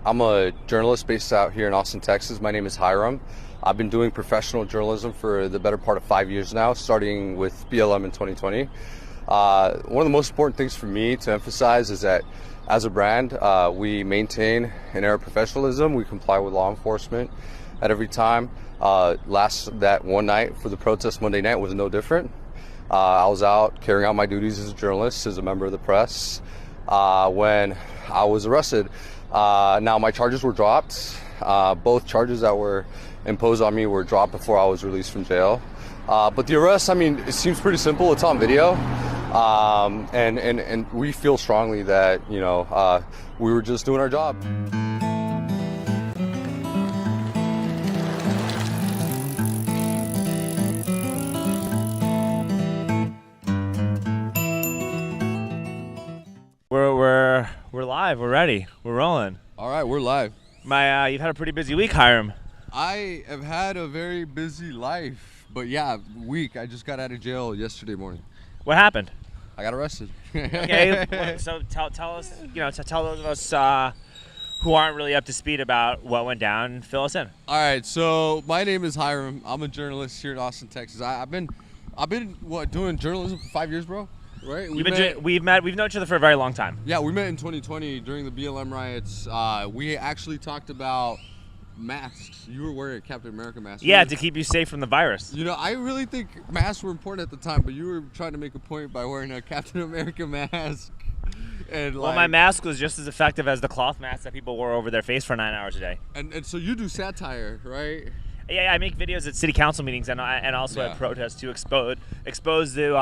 I'm a journalist based out here in Austin, Texas. My name is Hiram. I've been doing professional journalism for the better part of 5 years now, starting with BLM in 2020. One of the most important things for me to emphasize is that as a brand, we maintain an air of professionalism. We comply with law enforcement at every time. That one night for the protest Monday night was no different. I was out carrying out my duties as a journalist, as a member of the press, when I was arrested. Now my charges were dropped. Both charges that were imposed on me were dropped before I was released from jail. But the arrest, I mean, it seems pretty simple. It's on video. And we feel strongly that, we were just doing our job. We're live. We're ready. We're rolling. All right, we're live. You've had a pretty busy week, Hiram. I have had a very busy life, but yeah, week. I just got out of jail yesterday morning. What happened? I got arrested. Okay, so tell us, tell those of us who aren't really up to speed about what went down. Fill us in. All right, so my name is Hiram. I'm a journalist here in Austin, Texas. I've been doing journalism for 5 years, bro. Right? We've known each other for a very long time. Yeah, we met in 2020 during the BLM riots. We actually talked about masks. You were wearing a Captain America mask. Yeah, to keep you safe from the virus. I really think masks were important at the time, but you were trying to make a point by wearing a Captain America mask. And my mask was just as effective as the cloth mask that people wore over their face for 9 hours a day. And so you do satire, right? Yeah, I make videos at city council meetings and also at protests to expose the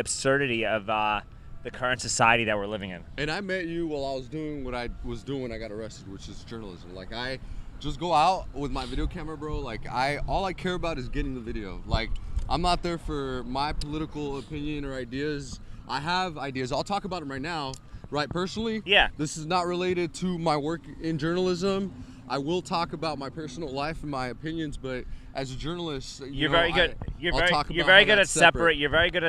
absurdity of the current society that we're living in. And I met you while I was doing what I was doing when I got arrested, which is journalism. Like, I just go out with my video camera, bro. Like, all I care about is getting the video. Like, I'm not there for my political opinion or ideas. I have ideas. I'll talk about them right now. Right, personally? Yeah. This is not related to my work in journalism. I will talk about my personal life and my opinions, but as a journalist, you're very good at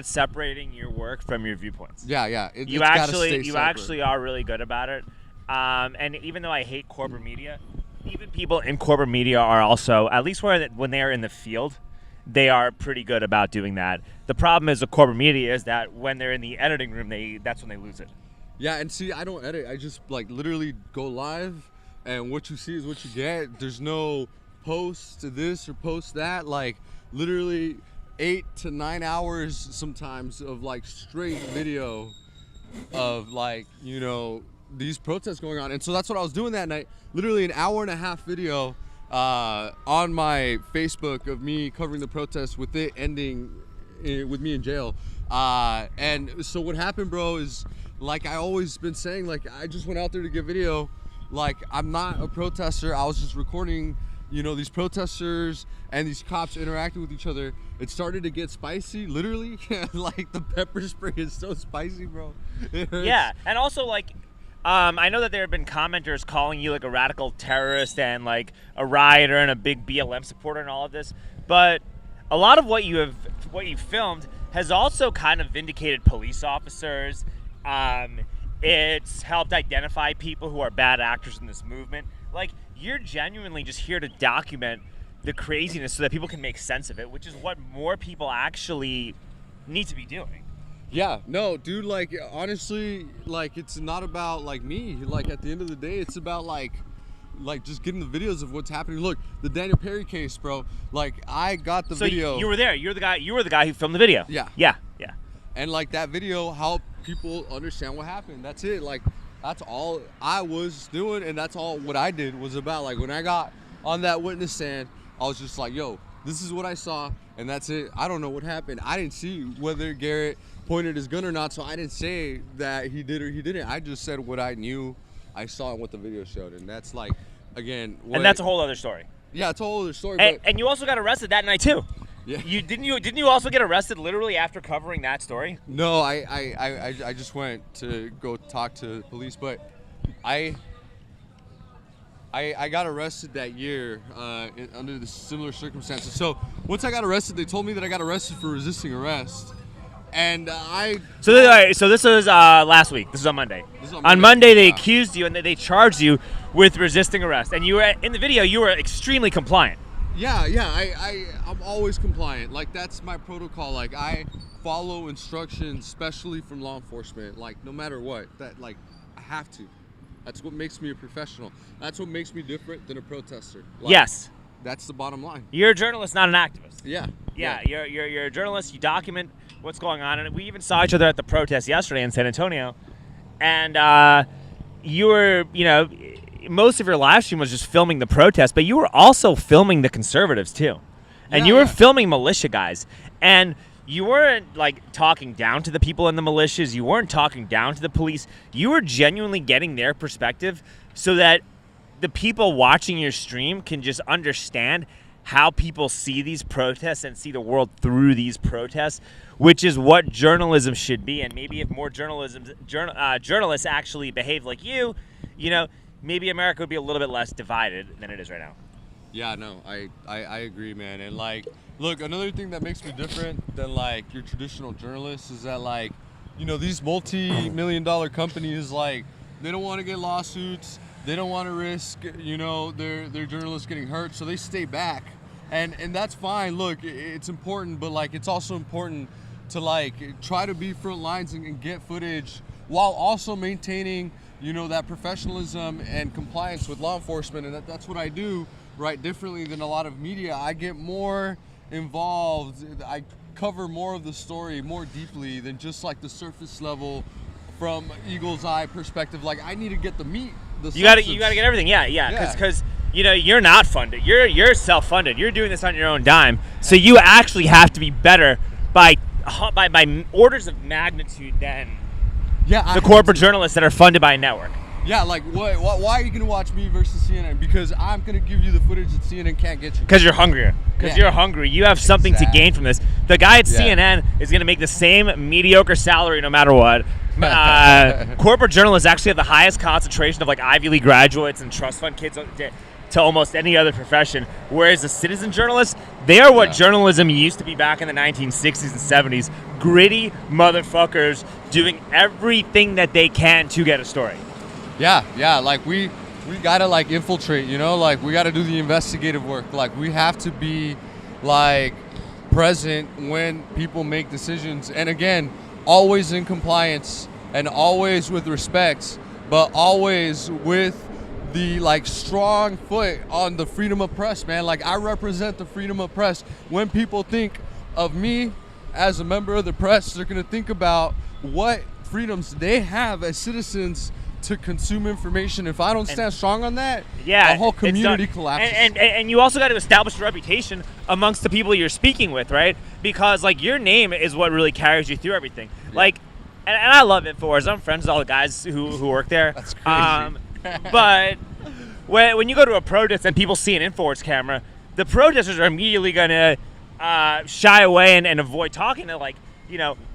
separating your work from your viewpoints. Yeah. You actually are really good about it. And even though I hate corporate media, even people in corporate media are also, at least when they are in the field, they are pretty good about doing that. The problem is with corporate media is that when they're in the editing room, that's when they lose it. Yeah, and see, I don't edit. I just literally go live. And what you see is what you get. There's no post to this or post that. Like, literally 8 to 9 hours sometimes of straight video of these protests going on. And so that's what I was doing that night. Literally an hour and a half video on my Facebook of me covering the protests, with it ending with me in jail. And so what happened, bro, is like I always been saying, I just went out there to get video. I'm not a protester. I was just recording, these protesters and these cops interacting with each other. It started to get spicy, literally. The pepper spray is so spicy, bro. Yeah, and also I know that there have been commenters calling you a radical terrorist and a rioter and a big BLM supporter and all of this, but a lot of what you've filmed has also kind of vindicated police officers. It's helped identify people who are bad actors in this movement. You're genuinely just here to document the craziness so that people can make sense of it, which is what more people actually need to be doing. Yeah, no, dude, honestly, it's not about, me. At the end of the day, it's about, just getting the videos of what's happening. Look, the Daniel Perry case, bro. I got the video. So you were there. You were the guy who filmed the video. Yeah. And that video helped people understand what happened. That's it. That's all I was doing, and that's all what I did was about. When I got on that witness stand, I was just yo, this is what I saw, and that's it. I don't know what happened. I didn't see whether Garrett pointed his gun or not, so I didn't say that he did or he didn't. I just said what I knew I saw and what the video showed, and that's again. And that's a whole other story. Yeah, it's a whole other story. And you also got arrested that night too. Yeah. Didn't you also get arrested literally after covering that story? No, I just went to go talk to the police, but I got arrested that year under the similar circumstances. So once I got arrested, they told me that I got arrested for resisting arrest, And I. So, all right, so this is last week. This is on Monday. On Monday, they accused you and they charged you with resisting arrest. And you were in the video. You were extremely compliant. Yeah. I'm always compliant. Like, that's my protocol. Like, I follow instructions, especially from law enforcement. Like, no matter what, that like I have to. That's what makes me a professional. That's what makes me different than a protester. Like, yes. That's the bottom line. You're a journalist, not an activist. Yeah. You're a journalist. You document what's going on, and we even saw each other at the protest yesterday in San Antonio. And you were, most of your live stream was just filming the protest, but you were also filming the conservatives too, and you were filming militia guys, and you weren't like talking down to the people in the militias. You weren't talking down to the police. You were genuinely getting their perspective so that the people watching your stream can just understand how people see these protests and see the world through these protests, which is what journalism should be. And maybe if more journalists actually behave like you, maybe America would be a little bit less divided than it is right now. Yeah, no, I agree, man. And like, look, another thing that makes me different than like your traditional journalists is that like, these multi-million-dollar companies, like, they don't want to get lawsuits. They don't want to risk, their journalists getting hurt, so they stay back, and that's fine. Look, it's important, but like, it's also important to like try to be front lines and get footage while also maintaining, that professionalism and compliance with law enforcement, and that's what I do, right? Differently than a lot of media, I get more involved. I cover more of the story more deeply than just like the surface level from eagle's eye perspective. Like, I need to get the meat. You got to get everything. Yeah. Because you're not funded. You're self-funded. You're doing this on your own dime. So you actually have to be better by orders of magnitude than the corporate journalists that are funded by a network. Yeah, like why are you gonna watch me versus CNN? Because I'm gonna give you the footage that CNN can't get you. Because you're hungrier. Because you're hungry. You have something to gain from this. The guy at CNN is gonna make the same mediocre salary no matter what. Corporate journalists actually have the highest concentration of like Ivy League graduates and trust fund kids to almost any other profession, whereas the citizen journalists, they are what journalism used to be back in the 1960s and 70s. Gritty motherfuckers doing everything that they can to get a story. Yeah, like we gotta like infiltrate, like we gotta do the investigative work. Like, we have to be like present when people make decisions, and again, always in compliance and always with respect, but always with the like strong foot on the freedom of press, man. Like, I represent the freedom of press. When people think of me as a member of the press, they're gonna think about what freedoms they have as citizens to consume information. If I don't stand strong on that, the whole community collapses. And you also got to establish a reputation amongst the people you're speaking with, right? Because like, your name is what really carries you through everything. Yeah. Like, and I love InfoWars. I'm friends with all the guys who work there. That's crazy. But when you go to a protest and people see an InfoWars camera, the protesters are immediately gonna shy away and avoid talking to like,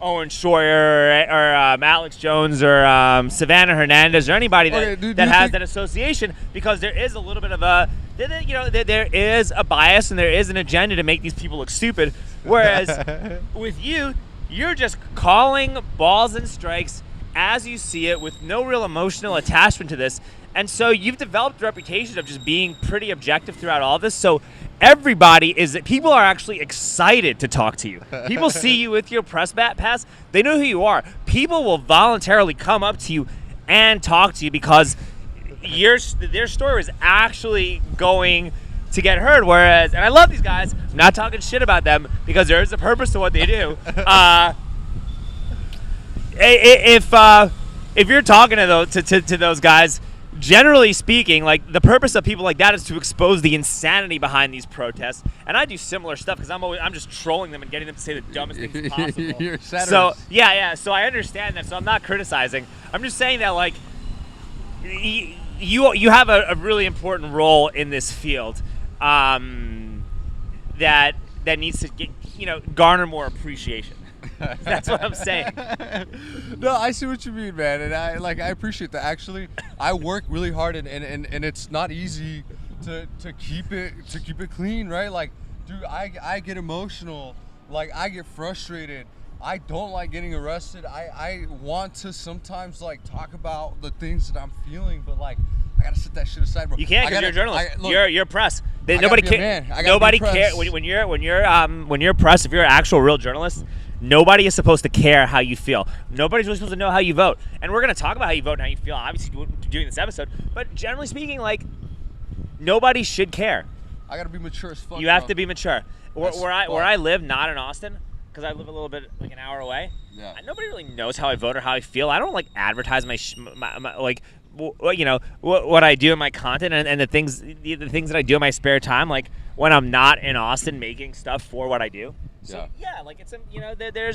Owen Schroyer or Alex Jones or Savannah Hernandez or anybody that has that association, because there is a little bit of there is a bias and there is an agenda to make these people look stupid. Whereas with you, you're just calling balls and strikes as you see it with no real emotional attachment to this. And so you've developed a reputation of just being pretty objective throughout all of this. So people are actually excited to talk to you. People see you with your press pass. They know who you are. People will voluntarily come up to you and talk to you because their story is actually going to get heard. Whereas, and I love these guys, I'm not talking shit about them because there is a purpose to what they do. If you're talking to those guys, generally speaking, like, the purpose of people like that is to expose the insanity behind these protests. And I do similar stuff because I'm just trolling them and getting them to say the dumbest things possible. You're satirist. So so I understand that. So I'm not criticizing. I'm just saying that like you have a really important role in this field that needs to get garner more appreciation. That's what I'm saying. No, I see what you mean, man, and I appreciate that. Actually, I work really hard, and it's not easy to keep it clean, right? Like, dude, I get emotional, like I get frustrated, I don't like getting arrested. I want to sometimes like talk about the things that I'm feeling, but like I gotta set that shit aside, bro. You can't because you're a journalist. You're press. Nobody cares. Nobody cares when you're press. If you're an actual real journalist, nobody is supposed to care how you feel. Nobody's really supposed to know how you vote. And we're gonna talk about how you vote and how you feel. Obviously, doing this episode, but generally speaking, like nobody should care. I gotta be mature as fuck. You have to be mature. Where I live, not in Austin, because I live a little bit like an hour away. Yeah. Nobody really knows how I vote or how I feel. I don't like advertise my like. You know what I do in my content and the things that I do in my spare time, like when I'm not in Austin making stuff for what I do. So yeah, like it's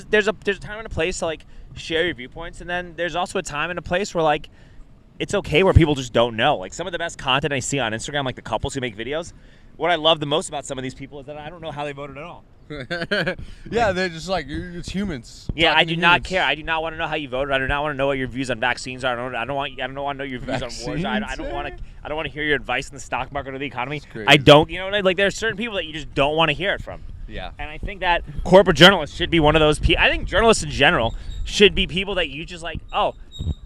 there's a time and a place to like share your viewpoints, and then there's also a time and a place where like it's okay where people just don't know. Like some of the best content I see on Instagram, like the couples who make videos. What I love the most about some of these people is that I don't know how they voted at all. Yeah, they're just like, it's humans. Yeah, I do not care. I do not want to know how you voted. I do not want to know what your views on vaccines are. I don't want to know your views on wars. I don't want to hear your advice in the stock market or the economy. I don't. You know what I like? There's certain people that you just don't want to hear it from. Yeah. And I think that corporate journalists should be one of those people. I think journalists in general should be people that you just like,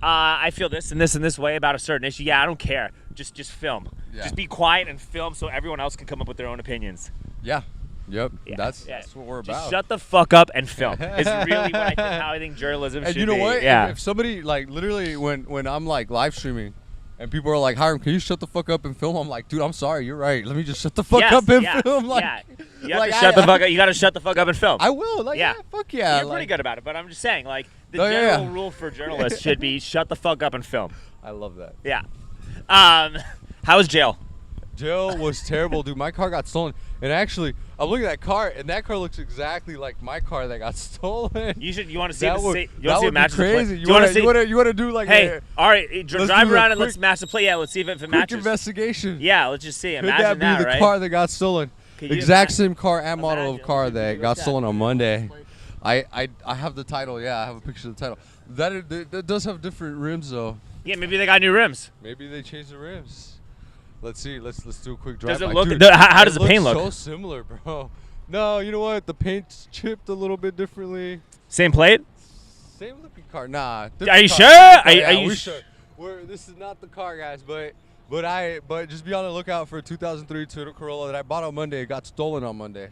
I feel this and this and this way about a certain issue. Yeah, I don't care. Just film. Yeah. Just be quiet and film so everyone else can come up with their own opinions. Yeah. Yep. Yeah. That's what we're about. Just shut the fuck up and film. It's really how I think journalism should be. And you know what? Yeah. If somebody like literally when I'm like live streaming and people are like, Hiram, can you shut the fuck up and film? I'm like, dude, I'm sorry, you're right. Let me just shut the fuck up and film. Like, you have to shut the fuck up. You got to shut the fuck up and film. I will. Like, fuck yeah. You're pretty good about it, but I'm just saying, like, the general rule for journalists should be shut the fuck up and film. I love that. Yeah. How was jail? Jail was terrible, dude. My car got stolen. And actually, I'm looking at that car, and that car looks exactly like my car that got stolen. You want to see it matches crazy. The plate? You want to do like all right, drive around and let's match the plate. Yeah, let's see if it matches. Quick investigation. Yeah, let's just see. Could that be the car that got stolen? Exact same car and model of car that got stolen on Monday. I have the title. Yeah, I have a picture of the title. That does have different rims though. Yeah, maybe they got new rims. Maybe they changed the rims. Let's see. Let's do a quick drive. Does it look? Dude, how does the paint look? So similar, bro. No, you know what? The paint's chipped a little bit differently. Same plate? Same looking car. Nah. Are you sure? Are you sure? This is not the car, guys. But just be on the lookout for a 2003 Toyota Corolla that I bought on Monday. It got stolen on Monday.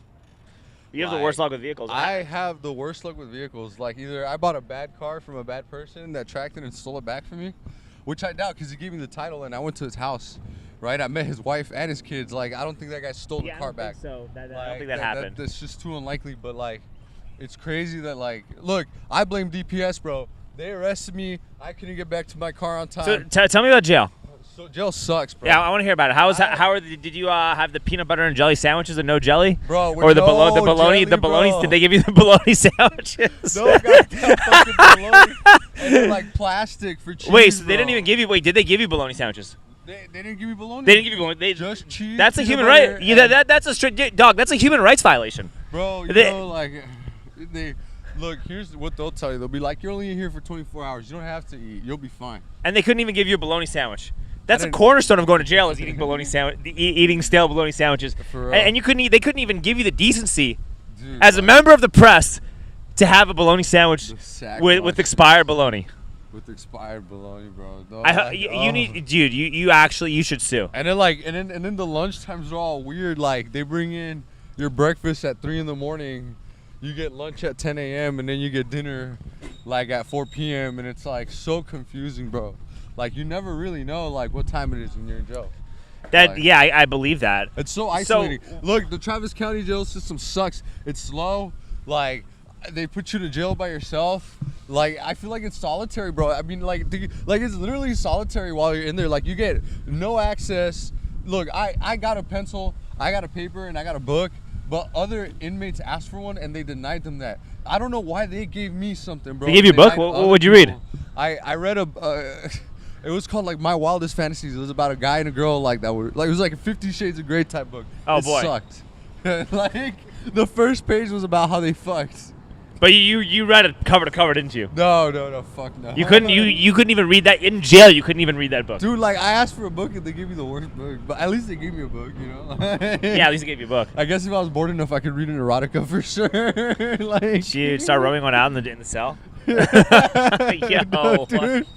You have the worst luck with vehicles. Right? I have the worst luck with vehicles. Like either I bought a bad car from a bad person that tracked it and stole it back from me, which I doubt because he gave me the title and I went to his house. Right, I met his wife and his kids. Like, I don't think that guy stole the car back. So I don't think that happened. That's just too unlikely. But like, it's crazy that like, look, I blame DPS, bro. They arrested me. I couldn't get back to my car on time. So tell me about jail. So jail sucks, bro. Yeah, I want to hear about it. Did you have the peanut butter and jelly sandwiches and no jelly? Bro, or the bologna? The bologna? Did they give you the bologna sandwiches? No, goddamn fucking bologna. And they're like plastic for cheese. Wait, so they didn't even give you? Wait, did they give you bologna sandwiches? They didn't give me bologna. They didn't give you bologna. Just cheese. That's a human right. Yeah, that's a strict dog. That's a human rights violation. Bro, look. Here's what they'll tell you. They'll be like, "You're only in here for 24 hours. You don't have to eat. You'll be fine." And they couldn't even give you a bologna sandwich. That's a cornerstone of going to jail is eating eating stale bologna sandwiches. And you couldn't eat. They couldn't even give you the decency, as a member of the press, to have a bologna sandwich with expired bologna. With expired bologna, bro. You should sue. And then the lunch times are all weird. Like they bring in your breakfast at 3 a.m. You get lunch at 10 a.m. and then you get dinner like at 4 p.m. and it's like so confusing, bro. Like you never really know like what time it is when you're in jail. I believe that. It's so isolating. Look, the Travis County jail system sucks. It's slow. Like they put you to jail by yourself. Like I feel like it's solitary, bro. I mean, like it's literally solitary while you're in there. Like you get no access. Look, I got a pencil, I got a paper, and I got a book. But other inmates asked for one, and they denied them that. I don't know why they gave me something, bro. They gave you a book? What would you read? I read it was called like My Wildest Fantasies. It was about a guy and a girl like that were like it was like a 50 Shades of Grey type book. Oh it boy, sucked. Like the first page was about how they fucked. But you read it cover to cover, didn't you? No, fuck no. You couldn't even read that in jail. You couldn't even read that book. Dude, like I asked for a book and they gave me the worst book, but at least they gave me a book, you know. Yeah, at least they gave you a book. I guess if I was bored enough, I could read an erotica for sure. Like, You'd start rolling one out in the cell. Yo, no, dude.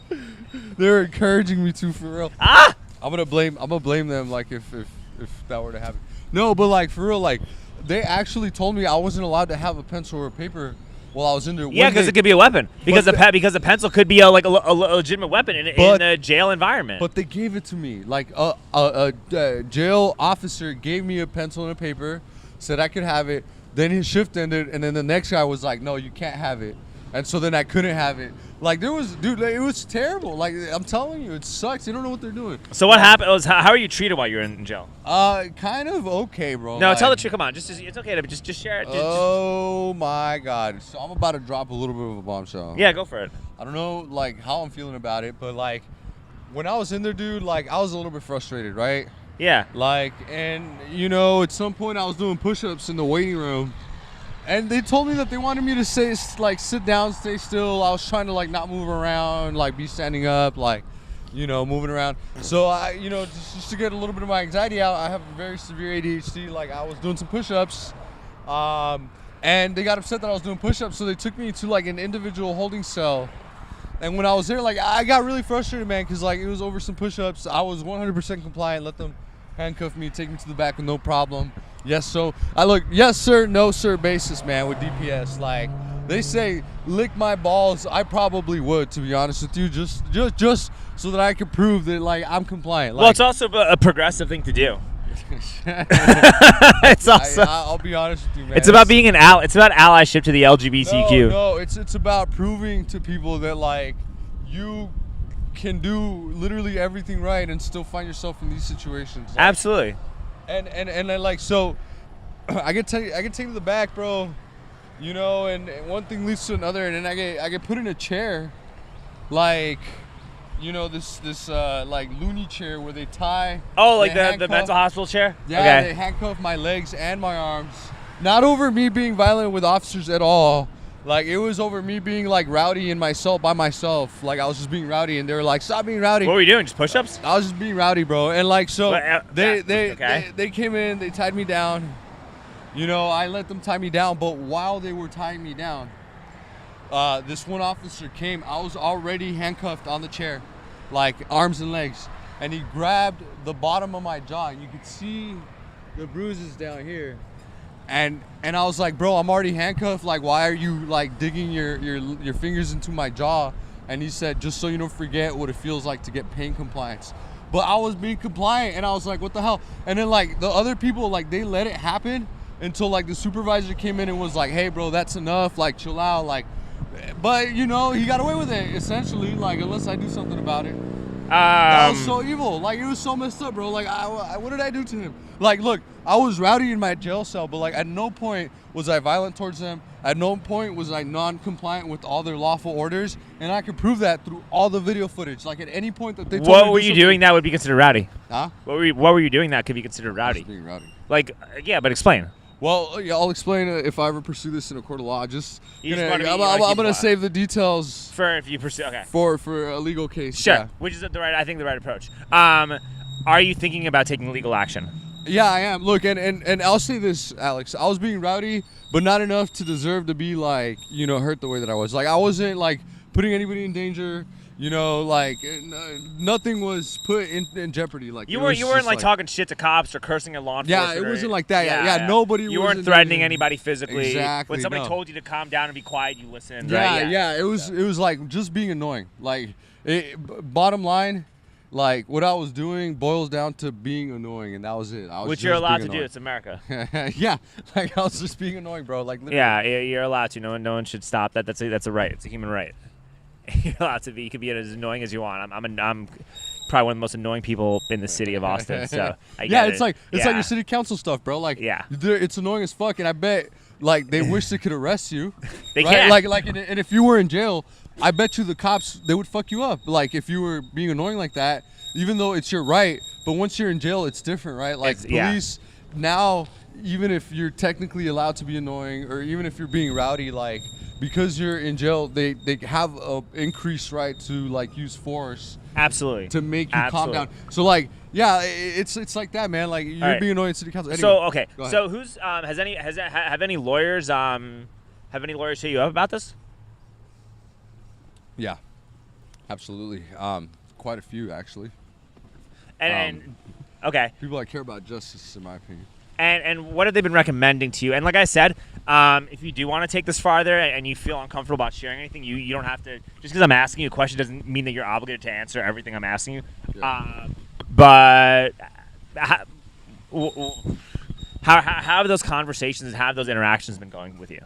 They're encouraging me to, for real. Ah! I'm gonna blame them, like if that were to happen. No, but like for real, like they actually told me I wasn't allowed to have a pencil or paper while I was in there. Yeah, because it could be a weapon. Because the pencil could be a legitimate weapon in a jail environment. But they gave it to me. Like a jail officer gave me a pencil and a paper, said I could have it. Then his shift ended, and then the next guy was like, "No, you can't have it." And so then I couldn't have it. Like it was terrible. Like I'm telling you, it sucks. They don't know what they're doing. So what happened? How are you treated while you're in jail? Kind of okay, bro. No, tell the truth. Come on, it's okay to just share it. Oh my God! So I'm about to drop a little bit of a bombshell. Yeah, go for it. I don't know like how I'm feeling about it, but like when I was in there, dude, like I was a little bit frustrated, right? Yeah. Like, and you know, at some point I was doing push-ups in the waiting room. And they told me that they wanted me to sit down, stay still. I was trying to like not move around, like be standing up, like, you know, moving around. So I, you know, just to get a little bit of my anxiety out, I have a very severe ADHD. Like I was doing some push-ups, and they got upset that I was doing push-ups, so they took me to like an individual holding cell. And when I was there, like I got really frustrated, man, because like it was over some push-ups. I was 100% compliant, let them handcuff me, take me to the back with no problem. Yes, so I look, yes sir, no sir basis, man, with DPS. Like they say, lick my balls. I probably would, to be honest with you, just so that I could prove that like I'm compliant. Like, well, it's also a progressive thing to do. It's also. I'll be honest with you, man. It's about being an ally. It's about allyship to the LGBTQ. No, it's about proving to people that like you can do literally everything right and still find yourself in these situations. Like, absolutely. And then like so, I get taken to the back, bro. You know, and one thing leads to another, and then I get put in a chair, like, you know, this like loony chair where they tie. Oh, like the mental hospital chair. Yeah, okay. They handcuff my legs and my arms. Not over me being violent with officers at all. Like it was over me being like rowdy in myself by myself. Like I was just being rowdy, and they were like, "Stop being rowdy." What were you doing? Just push-ups? I was just being rowdy, bro. And like so, okay. they came in, they tied me down. You know, I let them tie me down, but while they were tying me down, this one officer came. I was already handcuffed on the chair, like arms and legs, and he grabbed the bottom of my jaw. You could see the bruises down here. And I was like, bro, I'm already handcuffed. Like, why are you like digging your fingers into my jaw? And he said, just so you don't forget what it feels like to get pain compliance. But I was being compliant, and I was like, what the hell? And then like the other people, like they let it happen until like the supervisor came in and was like, hey, bro, that's enough. Like, chill out. Like, but you know, he got away with it essentially. Like, unless I do something about it. That was so evil. Like, it was so messed up, bro. Like, what did I do to him? Like, look, I was rowdy in my jail cell, but like at no point was I violent towards them. At no point was I non-compliant with all their lawful orders, and I could prove that through all the video footage. Like at any point that they told me what were you doing that would be considered rowdy? Huh? What were you doing that could be considered rowdy? Just being rowdy. Like, yeah, but explain. Well, yeah, I'll explain if I ever pursue this in a court of law. I'm gonna save the details for if you pursue. Okay. For a legal case. Sure. Yeah. Which is the right approach. Are you thinking about taking legal action? Yeah, I am. Look, and I'll say this, Alex. I was being rowdy, but not enough to deserve to be like, you know, hurt the way that I was. Like I wasn't like putting anybody in danger. You know, like nothing was put in jeopardy. Like you weren't like talking shit to cops or cursing at law enforcement. Yeah, it wasn't like that. Yeah, nobody. You weren't threatening anybody physically. Exactly. When somebody told you to calm down and be quiet, you listened. Yeah, right? Yeah. It was like just being annoying. Like, bottom line, like what I was doing boils down to being annoying, and that was it. Which you're allowed to do. It's America. Yeah, like I was just being annoying, bro. Like literally. Yeah, you're allowed to. No one should stop that. That's a right. It's a human right. You're allowed to be. You can be as annoying as you want. I'm probably one of the most annoying people in the city of Austin. So I get it's like your city council stuff, bro. Like it's annoying as fuck, and I bet like they wish they could arrest you. They right? can't. And if you were in jail, I bet you the cops they would fuck you up. Like if you were being annoying like that, even though it's your right. But once you're in jail, it's different, right? Like police now, even if you're technically allowed to be annoying, or even if you're being rowdy, like because you're in jail, they have a increased right to like use force Absolutely. to make you Absolutely. calm down. So like, yeah, it's like that, man. Like you're right. being annoying city council. Anyway, So okay, go ahead. so who's have any lawyers hit you up about this? Yeah, absolutely. Quite a few actually. And okay. People that care about justice, in my opinion. And what have they been recommending to you? And like I said, if you do want to take this farther and you feel uncomfortable about sharing anything, you don't have to. Just because I'm asking you a question doesn't mean that you're obligated to answer everything I'm asking you. Yeah. But how have those conversations, how have those interactions been going with you?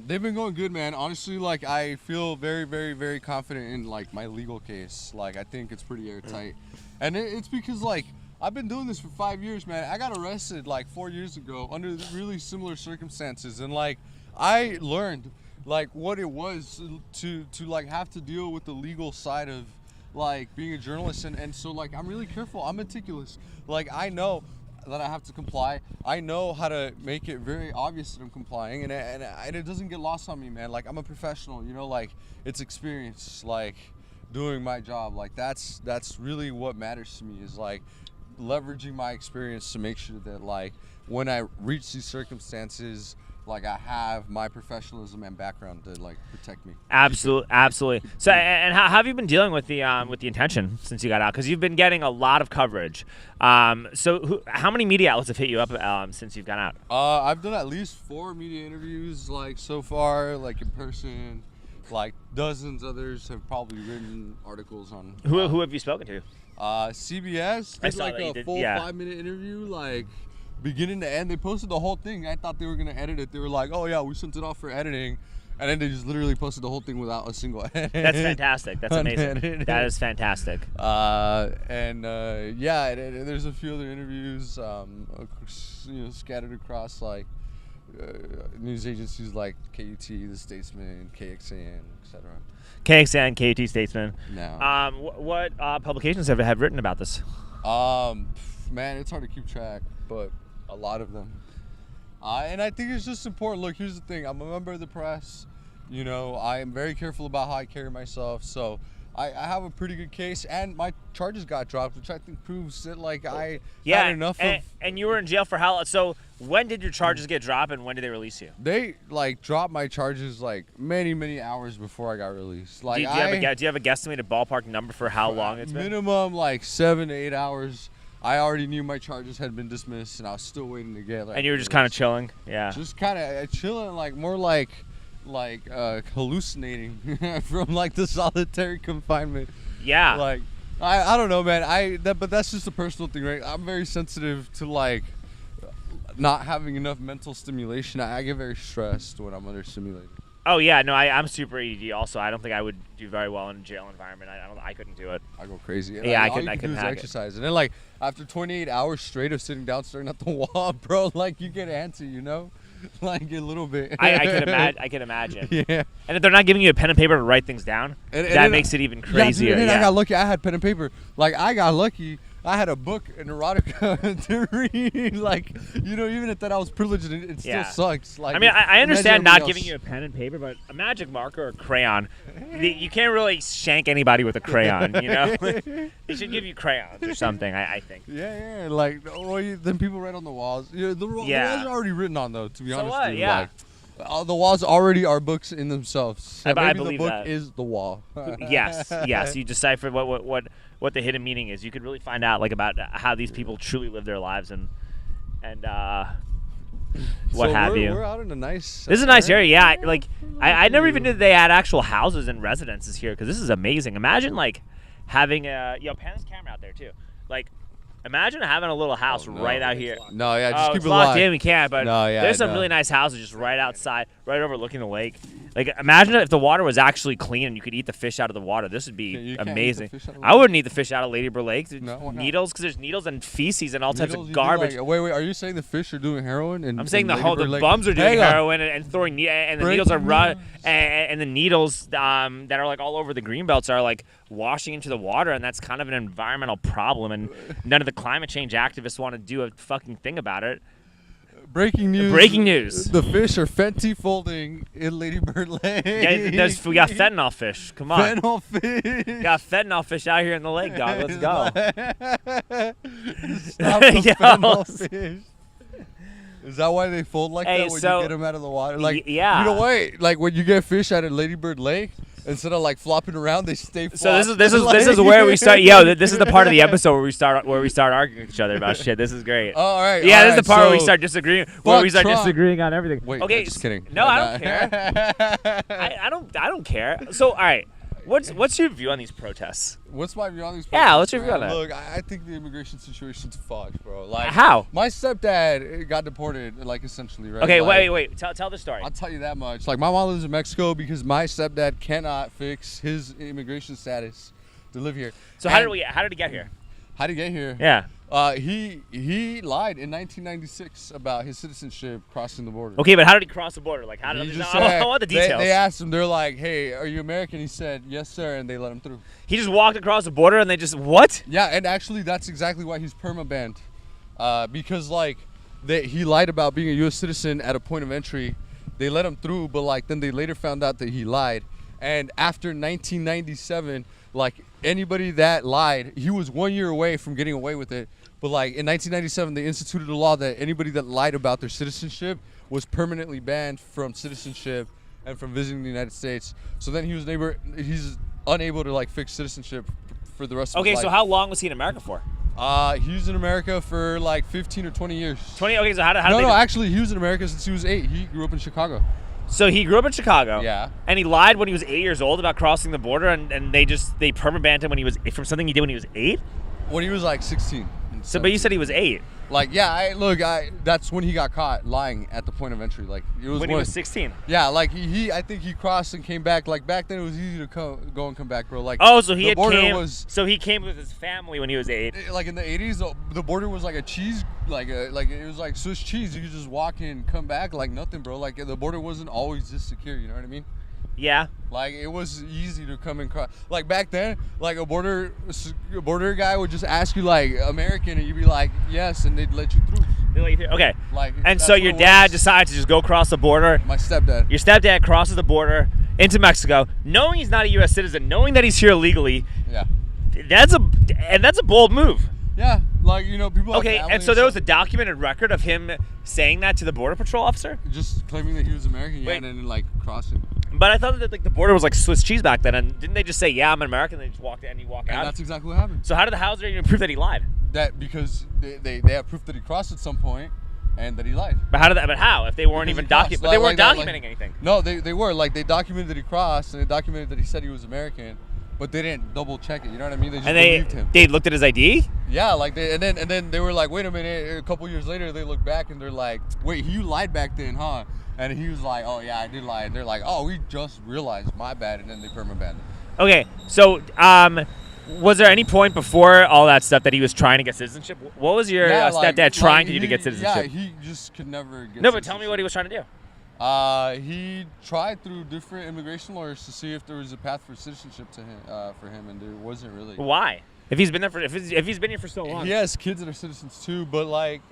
They've been going good, man. Honestly, like I feel very, very, very confident in like my legal case. Like I think it's pretty airtight, and it's because like I've been doing this for 5 years, man. I got arrested like 4 years ago under really similar circumstances, and like I learned like what it was to like have to deal with the legal side of like being a journalist, and so like I'm really careful. I'm meticulous. Like I know that I have to comply. I know how to make it very obvious that I'm complying, and it doesn't get lost on me, man. Like I'm a professional, you know, like it's experience, like doing my job. Like that's really what matters to me, is like leveraging my experience to make sure that like when I reach these circumstances, like I have my professionalism and background to like protect me. Absolutely. So, and how have you been dealing with the intention since you got out? Because you've been getting a lot of coverage. So, how many media outlets have hit you up since you've gone out? I've done at least 4 media interviews, like so far, like in person. Like dozens others have probably written articles on. Who have you spoken to? CBS did like a full 5-minute interview, like beginning to end. They posted the whole thing. I thought they were gonna edit it. They were like, "Oh yeah, we sent it off for editing," and then they just literally posted the whole thing without a single edit. That's fantastic. That's amazing. That is fantastic. Yeah, there's a few other interviews, scattered across like news agencies like KUT, The Statesman, KXAN, etc. KXAN, KUT, Statesman. No. What publications have written about this? Man, it's hard to keep track, but a lot of them. And I think it's just important. Look, here's the thing. I'm a member of the press. You know, I am very careful about how I carry myself. So I have a pretty good case, and my charges got dropped, which I think proves that like I had enough and you were in jail for how long? So when did your charges get dropped, and when did they release you? They like dropped my charges like many hours before I got released. Like, do you have a guesstimated ballpark number for how long it's been? Minimum like 7 to 8 hours. I already knew my charges had been dismissed, and I was still waiting to get like. And you were just kind of chilling, yeah. Just kind of chilling, like more like hallucinating from like the solitary confinement. Yeah. Like I don't know, man. But that's just a personal thing, right? I'm very sensitive to like not having enough mental stimulation. I get very stressed when I'm understimulated. Oh yeah, no, I'm super ADD. Also, I don't think I would do very well in a jail environment. I couldn't do it. I go crazy. And yeah, like, I couldn't do exercise, and then like after 28 hours straight of sitting down staring at the wall, bro, like you get antsy, you know, like a little bit. I can imagine. Yeah. And if they're not giving you a pen and paper to write things down, that makes it even crazier. Yeah, dude, and then I got lucky. I had pen and paper. Like I got lucky. I had a book, an erotica to read. Like, you know, even if that I was privileged, it still sucks. Like, I mean, I understand not giving you a pen and paper, but a magic marker or a crayon, you can't really shank anybody with a crayon, you know? They should give you crayons or something, I think. Yeah. Like, then people write on the walls. The walls are already written on, though, to be honest. What? Dude. Yeah. Like, the walls already are books in themselves. So I maybe believe the book that. is the wall. Yes. You decipher what the hidden meaning is. You could really find out like about how these people truly live their lives and what have you. We're out in a nice. This is a nice area. Yeah, like I never even knew they had actual houses and residences here because this is amazing. Imagine like having pan this camera out there too. Like imagine having a little house right out here. No, yeah, just keep it locked locked in. We can't, but there's some really nice houses just right outside, right overlooking the lake. Like, imagine if the water was actually clean and you could eat the fish out of the water. This would be amazing. I wouldn't eat the fish out of Lady Bird Lake. Needles, because there's needles and feces and all types of garbage. Wait, are you saying the fish are doing heroin? I'm saying the bums are doing heroin and throwing, and the needles are and the needles that are like all over the green belts are like washing into the water, and that's kind of an environmental problem. And none of the climate change activists want to do a fucking thing about it. Breaking news. Breaking news. The fish are Fenty folding in Lady Bird Lake. Yeah, we got fentanyl fish. Come on. Fentanyl fish. We got fentanyl fish out here in the lake, dog. Let's go. Stop the fentanyl fish. Is that why they fold like that when you get them out of the water? Like, yeah. You know what? Like when you get fish out of Lady Bird Lake, instead of like flopping around, they stay flopped. So this is where we start. Yo, this is the part of the episode where we start arguing with each other about shit. This is great. Oh, all right. Yeah, all this is the right, part where we start disagreeing. Disagreeing on everything. Wait, okay. just kidding. No, I don't care. I don't care. So all right. What's your view on these protests? What's my view on these protests? Yeah, what's your view on that? Look, I think the immigration situation's fucked, bro. Like, how? My stepdad got deported, like, essentially, right? Okay, like, wait. Tell the story. I'll tell you that much. Like, my mom lives in Mexico because my stepdad cannot fix his immigration status to live here. So how did he get here? How did he get here? Yeah. He lied in 1996 about his citizenship crossing the border. Okay, but how did he cross the border? Like, how did I want the details. They asked him. They're like, "Hey, are you American?" He said, "Yes, sir," and they let him through. He just walked across the border and they just what? Yeah, and actually, that's exactly why he's perma-banned, because like he lied about being a U.S. citizen at a point of entry. They let him through, but like then they later found out that he lied, and after 1997, like anybody that lied, he was 1 year away from getting away with it. But like in 1997, they instituted a law that anybody that lied about their citizenship was permanently banned from citizenship and from visiting the United States. So then he's unable to like fix citizenship for the rest of his life. Okay, so how long was he in America for? He was in America for like 15 or 20 years. 20. Okay, so how did actually, he was in America since he was 8. He grew up in Chicago. So he grew up in Chicago. Yeah. And he lied when he was 8 years old about crossing the border, and they perma-banned him when he was from something he did when he was 8. When he was like 16. So, but you said he was 8. Like, yeah, that's when he got caught lying at the point of entry. Like, it was when he was 16. Yeah, like I think he crossed and came back. Like back then, it was easy to go and come back, bro. Like, so he came with his family when he was 8. Like in the 80s, the border was like a cheese, like it was like Swiss cheese. You could just walk in and come back like nothing, bro. Like the border wasn't always this secure. You know what I mean? Yeah. Like it was easy to come and cross. Like back then, like a border guy would just ask you like American, and you'd be like yes, and they'd let you through. Okay. Like, and so your dad decides to just go across the border. My stepdad. Your stepdad crosses the border into Mexico, knowing he's not a U.S. citizen, knowing that he's here illegally. Yeah. That's a bold move. Yeah, like people. Okay, and so there was a documented record of him saying that to the border patrol officer, just claiming that he was American, and then like crossing. But I thought that like the border was like Swiss cheese back then, and didn't they just say, "Yeah, I'm an American"? And they just walked in and you walk out. And that's exactly what happened. So how are they even prove that he lied? That because they have proof that he crossed at some point, and that he lied. But how? If they weren't even documenting, they weren't documenting anything. No, they were like they documented that he crossed, and they documented that he said he was American. But they didn't double check it, you know what I mean? They just believed him. They looked at his ID? Yeah, like and then they were like, wait a minute. A couple years later, they look back and they're like, wait, you lied back then, huh? And he was like, oh yeah, I did lie. And they're like, oh, we just realized, my bad. And then they perma-banned him. Okay, so was there any point before all that stuff that he was trying to get citizenship? What was your stepdad trying to do to get citizenship? Yeah, he just could never get. No, but tell me what he was trying to do. He tried through different immigration lawyers to see if there was a path for citizenship for him, and there wasn't really. Why? If he's been there if he's been here for so long. He has kids that are citizens too, but like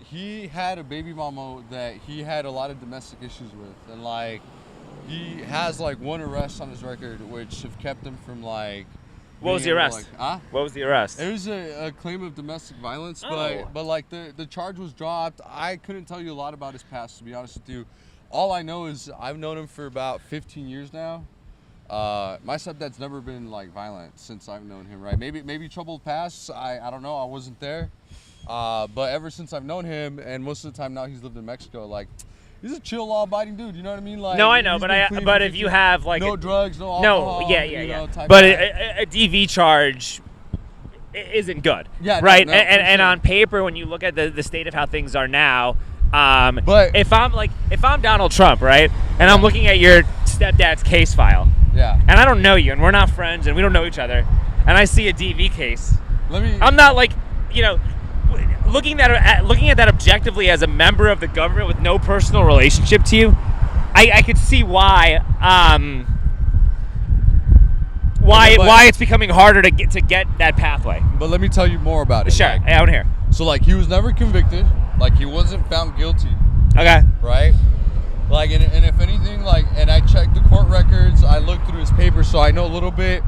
he had a baby mama that he had a lot of domestic issues with, and like he has like one arrest on his record, which have kept him from like. What was the arrest? What was the arrest? It was a claim of domestic violence, but like the charge was dropped. I couldn't tell you a lot about his past, to be honest with you. All I know is I've known him for about 15 years now. My stepdad's never been like violent since I've known him, right? Maybe troubled past. I don't know. I wasn't there. But ever since I've known him, and most of the time now he's lived in Mexico, like he's a chill, law-abiding dude. You know what I mean? Like no, I know, but if you have like no drugs, no alcohol, yeah. But a DV charge isn't good, right? No, and on paper, when you look at the state of how things are now. But if I'm Donald Trump, right, and I'm looking at your stepdad's case file, and I don't know you, and we're not friends, and we don't know each other, and I see a DV case, I'm not like, looking at that objectively as a member of the government with no personal relationship to you, I could see why it's becoming harder to get that pathway. But let me tell you more about it. Sure, I want to hear. So like he was never convicted, like he wasn't found guilty. Okay. Right? Like, and if anything, like, and I checked the court records, I looked through his papers, so I know a little bit,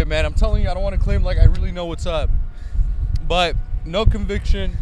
man. I'm telling you, I don't want to claim like I really know what's up. But no conviction.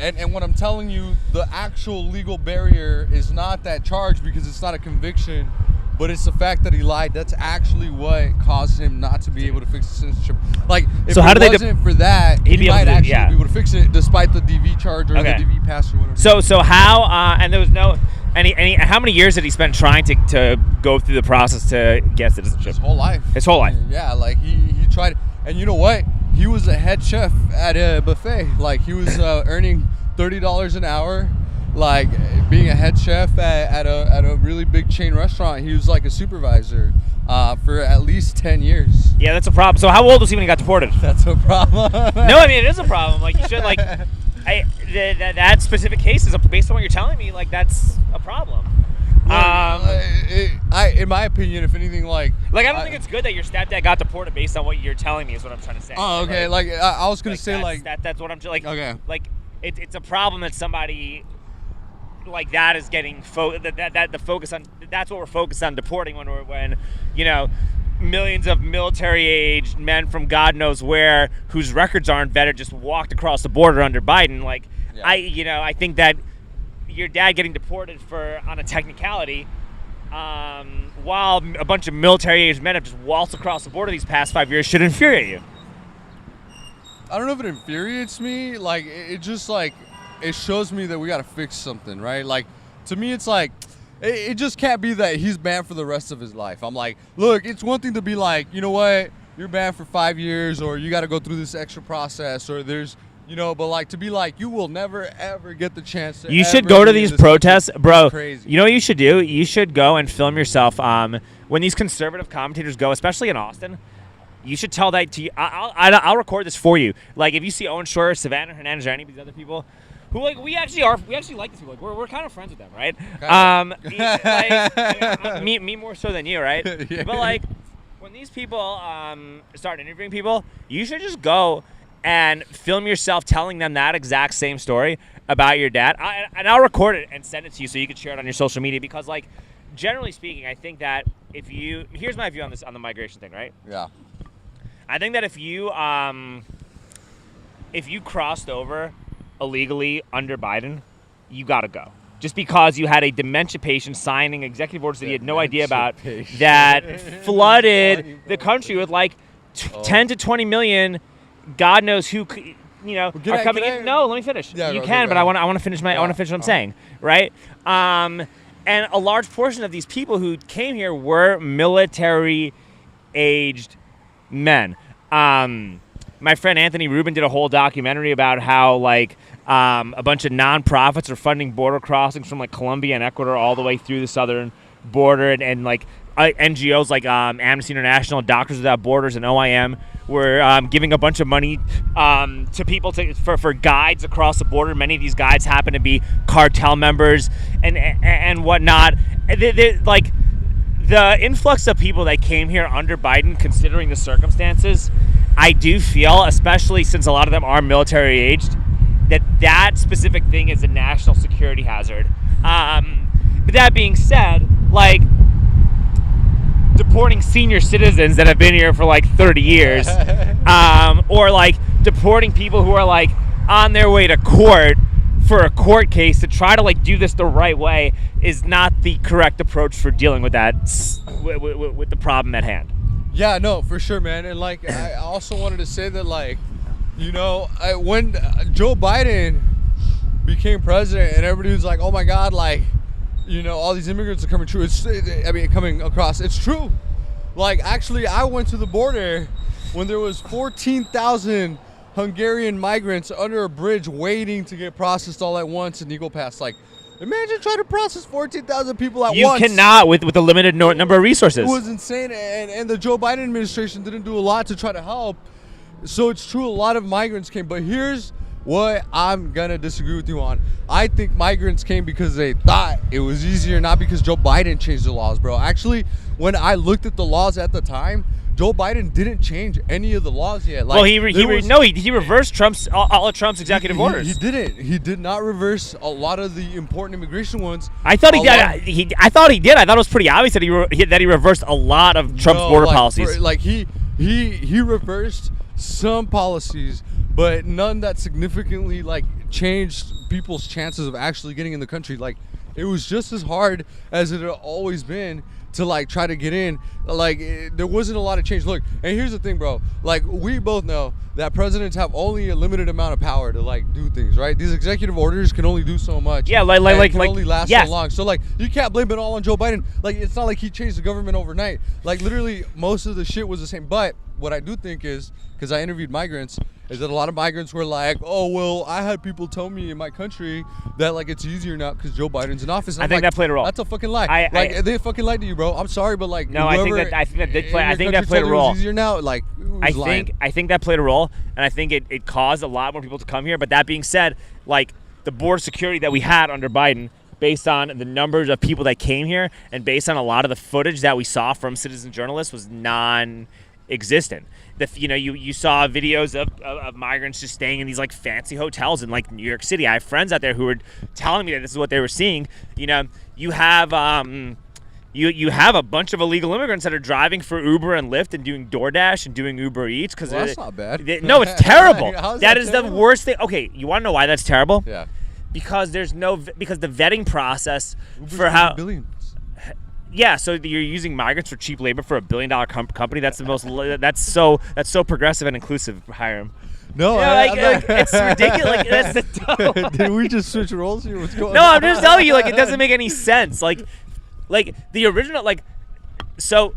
And what I'm telling you, the actual legal barrier is not that charge because it's not a conviction, but it's the fact that he lied. That's actually what caused him not to be able to fix the citizenship. Like, if so how it do wasn't for that, he might actually be able to fix it despite the DV charge or the DV pass or whatever. So how, and there was no, how many years did he spend trying to go through the process to get citizenship? His whole life. His whole life. Yeah, like he tried. And you know what? He was a head chef at a buffet. Like, he was earning $30 an hour. Like, being a head chef at a really big chain restaurant. He was like a supervisor for at least 10 years. Yeah, that's a problem. So how old was he when he got deported? That's a problem. No, I mean, it is a problem. Like, you should, like, that specific case is, based on what you're telling me, like, that's a problem. In my opinion, if anything, like I don't think it's good that your stepdad got deported based on what you're telling me is what I'm trying to say. Oh, okay. Right? Like, I was gonna say, like, that's what I'm like. Okay. Like, it's a problem that somebody like that is getting that the focus on, that's what we're focused on deporting when you know, millions of military-aged men from God knows where whose records aren't vetted just walked across the border under Biden. Like, yeah. I think that your dad getting deported on a technicality, while a bunch of military-aged men have just waltzed across the border these past 5 years, should infuriate you. I don't know if it infuriates me. Like, it just, like, it shows me that we got to fix something, right? Like, to me, it's like, it just can't be that he's banned for the rest of his life. I'm like, look, it's one thing to be like, you know what, you're banned for 5 years, or you got to go through this extra process, or there's, you know, but like, to be like, you will never ever get the chance to. You should go to these protests, bro. Crazy. You know what you should do? You should go and film yourself. When these conservative commentators go, especially in Austin, you should tell that to you. I'll record this for you. Like, if you see Owen Shore, Savannah Hernandez, or any of these other people, who, like, we actually like these people. Like, we're kind of friends with them, right? Me more so than you, right? Yeah. But like, when these people start interviewing people, you should just go and film yourself telling them that exact same story about your dad. And I'll record it and send it to you so you can share it on your social media. Because, like, generally speaking, I think that here's my view on this, on the migration thing, right? Yeah. I think that if you crossed over illegally under Biden, you got to go. Just because you had a dementia patient signing executive orders that he had no idea about that flooded the country with like 10 to 20 million, God knows who, you know, are coming in. No, let me finish. Yeah, you can, but I want to finish I want to finish what I'm saying, right? And a large portion of these people who came here were military-aged men. My friend Anthony Rubin did a whole documentary about how, like, a bunch of nonprofits are funding border crossings from, like, Colombia and Ecuador all the way through the southern border, and like NGOs like Amnesty International, Doctors Without Borders, and OIM were giving a bunch of money to people for guides across the border. Many of these guides happen to be cartel members and whatnot. Like, the influx of people that came here under Biden, considering the circumstances, I do feel, especially since a lot of them are military aged, that specific thing is a national security hazard. But that being said, like, deporting senior citizens that have been here for like 30 years, or like deporting people who are like on their way to court for a court case to try to like do this the right way is not the correct approach for dealing with that, with the problem at hand. Yeah, no, for sure, man. And like, I also wanted to say that, like, you know, when Joe Biden became president and everybody was like, oh my God, like, you know, all these immigrants are coming true. Coming across. It's true. Like, actually, I went to the border when there was 14,000 Hungarian migrants under a bridge waiting to get processed all at once in Eagle Pass. Like, imagine trying to process 14,000 people at once. You cannot with a limited number of resources. It was insane, and the Joe Biden administration didn't do a lot to try to help. So it's true, a lot of migrants came. But here's what I'm gonna disagree with you on. I think migrants came because they thought it was easier, not because Joe Biden changed the laws, bro. Actually, when I looked at the laws at the time, Joe Biden didn't change any of the laws yet. Like, well, he reversed all of Trump's executive orders. He didn't. He did not reverse a lot of the important immigration ones. I thought he did. I thought he did. I thought it was pretty obvious that he reversed a lot of Trump's border policies. He reversed some policies, but none that significantly changed people's chances of actually getting in the country. Like, it was just as hard as it had always been to try to get in. There wasn't a lot of change. Look, and here's the thing, bro. We both know that presidents have only a limited amount of power to do things, right? These executive orders can only do so much. Yeah, can only last so long. So you can't blame it all on Joe Biden. It's not like he changed the government overnight. Literally most of the shit was the same. But what I do think is, because I interviewed migrants, is that a lot of migrants were like, oh, well, I had people tell me in my country that it's easier now because Joe Biden's in office. And I think that played a role. That's a fucking lie. They fucking lied to you, bro. I'm sorry, but no, I think that did play. I think that played a role. Easier now, I think that played a role, and I think it caused a lot more people to come here. But that being said, the border security that we had under Biden, based on the numbers of people that came here, and based on a lot of the footage that we saw from citizen journalists, was non-existent. You saw videos of migrants just staying in these fancy hotels in New York City. I have friends out there who were telling me that this is what they were seeing. You have you have a bunch of illegal immigrants that are driving for Uber and Lyft and doing DoorDash and doing Uber Eats that's not bad. No, it's terrible. that is terrible? The worst thing. Okay, you want to know why that's terrible? Yeah. Because the vetting process Uber's for how. Billions. Yeah, so you're using migrants for cheap labor for $1 billion company. That's the most. That's so progressive and inclusive, Hiram. No, it's ridiculous. That's the Did we just switch roles here? What's going on? No, I'm just telling you, it doesn't make any sense. The original, so.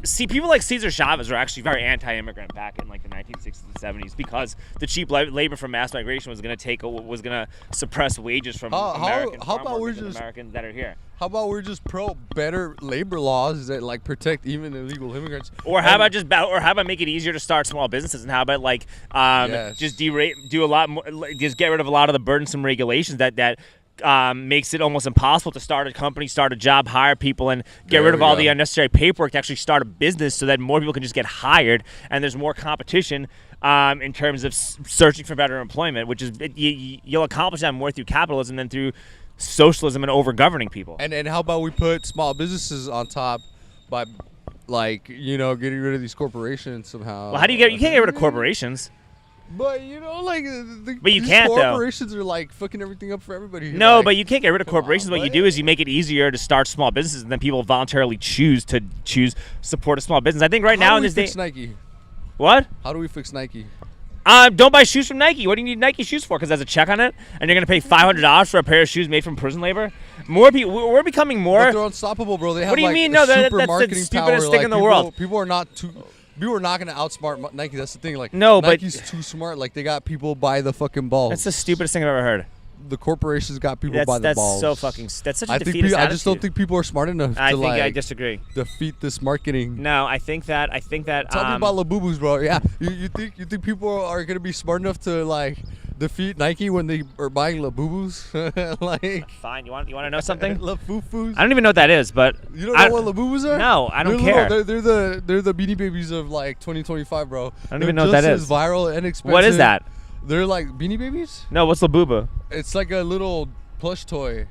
See, people like Cesar Chavez were actually very anti-immigrant back in the 1960s and 70s because the cheap labor from mass migration was going to suppress wages from Americans that are here. How about we're just pro better labor laws that protect even illegal immigrants? Or how about make it easier to start small businesses, and how about just do a lot more, just get rid of a lot of the burdensome regulations that makes it almost impossible to start a company, start a job, hire people, and get rid of all the unnecessary paperwork to actually start a business so that more people can just get hired and there's more competition in terms of searching for better employment, which is you'll accomplish that more through capitalism than through socialism and over-governing people. And how about we put small businesses on top by getting rid of these corporations somehow? Well, you can't get rid of corporations. But but you can't, corporations are fucking everything up for everybody. No, but you can't get rid of corporations. What you do is you make it easier to start small businesses, and then people voluntarily choose support a small business. I think now in this day, Nike. What? How do we fix Nike? Don't buy shoes from Nike. What do you need Nike shoes for? Because there's a check on it, and you're gonna pay $500 for a pair of shoes made from prison labor. More people, we're becoming more. But they're unstoppable, bro. They have what do you mean? No, that's the stupidest thing in the world. People are not going to outsmart Nike. That's the thing. No, Nike's too smart. They got people by the fucking balls. That's the stupidest thing I've ever heard. The corporations got people by the balls. That's such a defeatist attitude. I just don't think people are smart enough I disagree. Defeat this marketing. No, I think that. Tell me about Labubus, bro. Yeah, you think people are gonna be smart enough to defeat Nike when they are buying Labubus? Fine. You want to know something? Lafufus. I don't even know what that is, but you don't know what Labubus are? No, I don't care. They're the Beanie Babies of 2025, bro. I don't even know what that is. Just as viral and expensive. What is that? They're Beanie Babies? No, what's Labubu? It's a little plush toy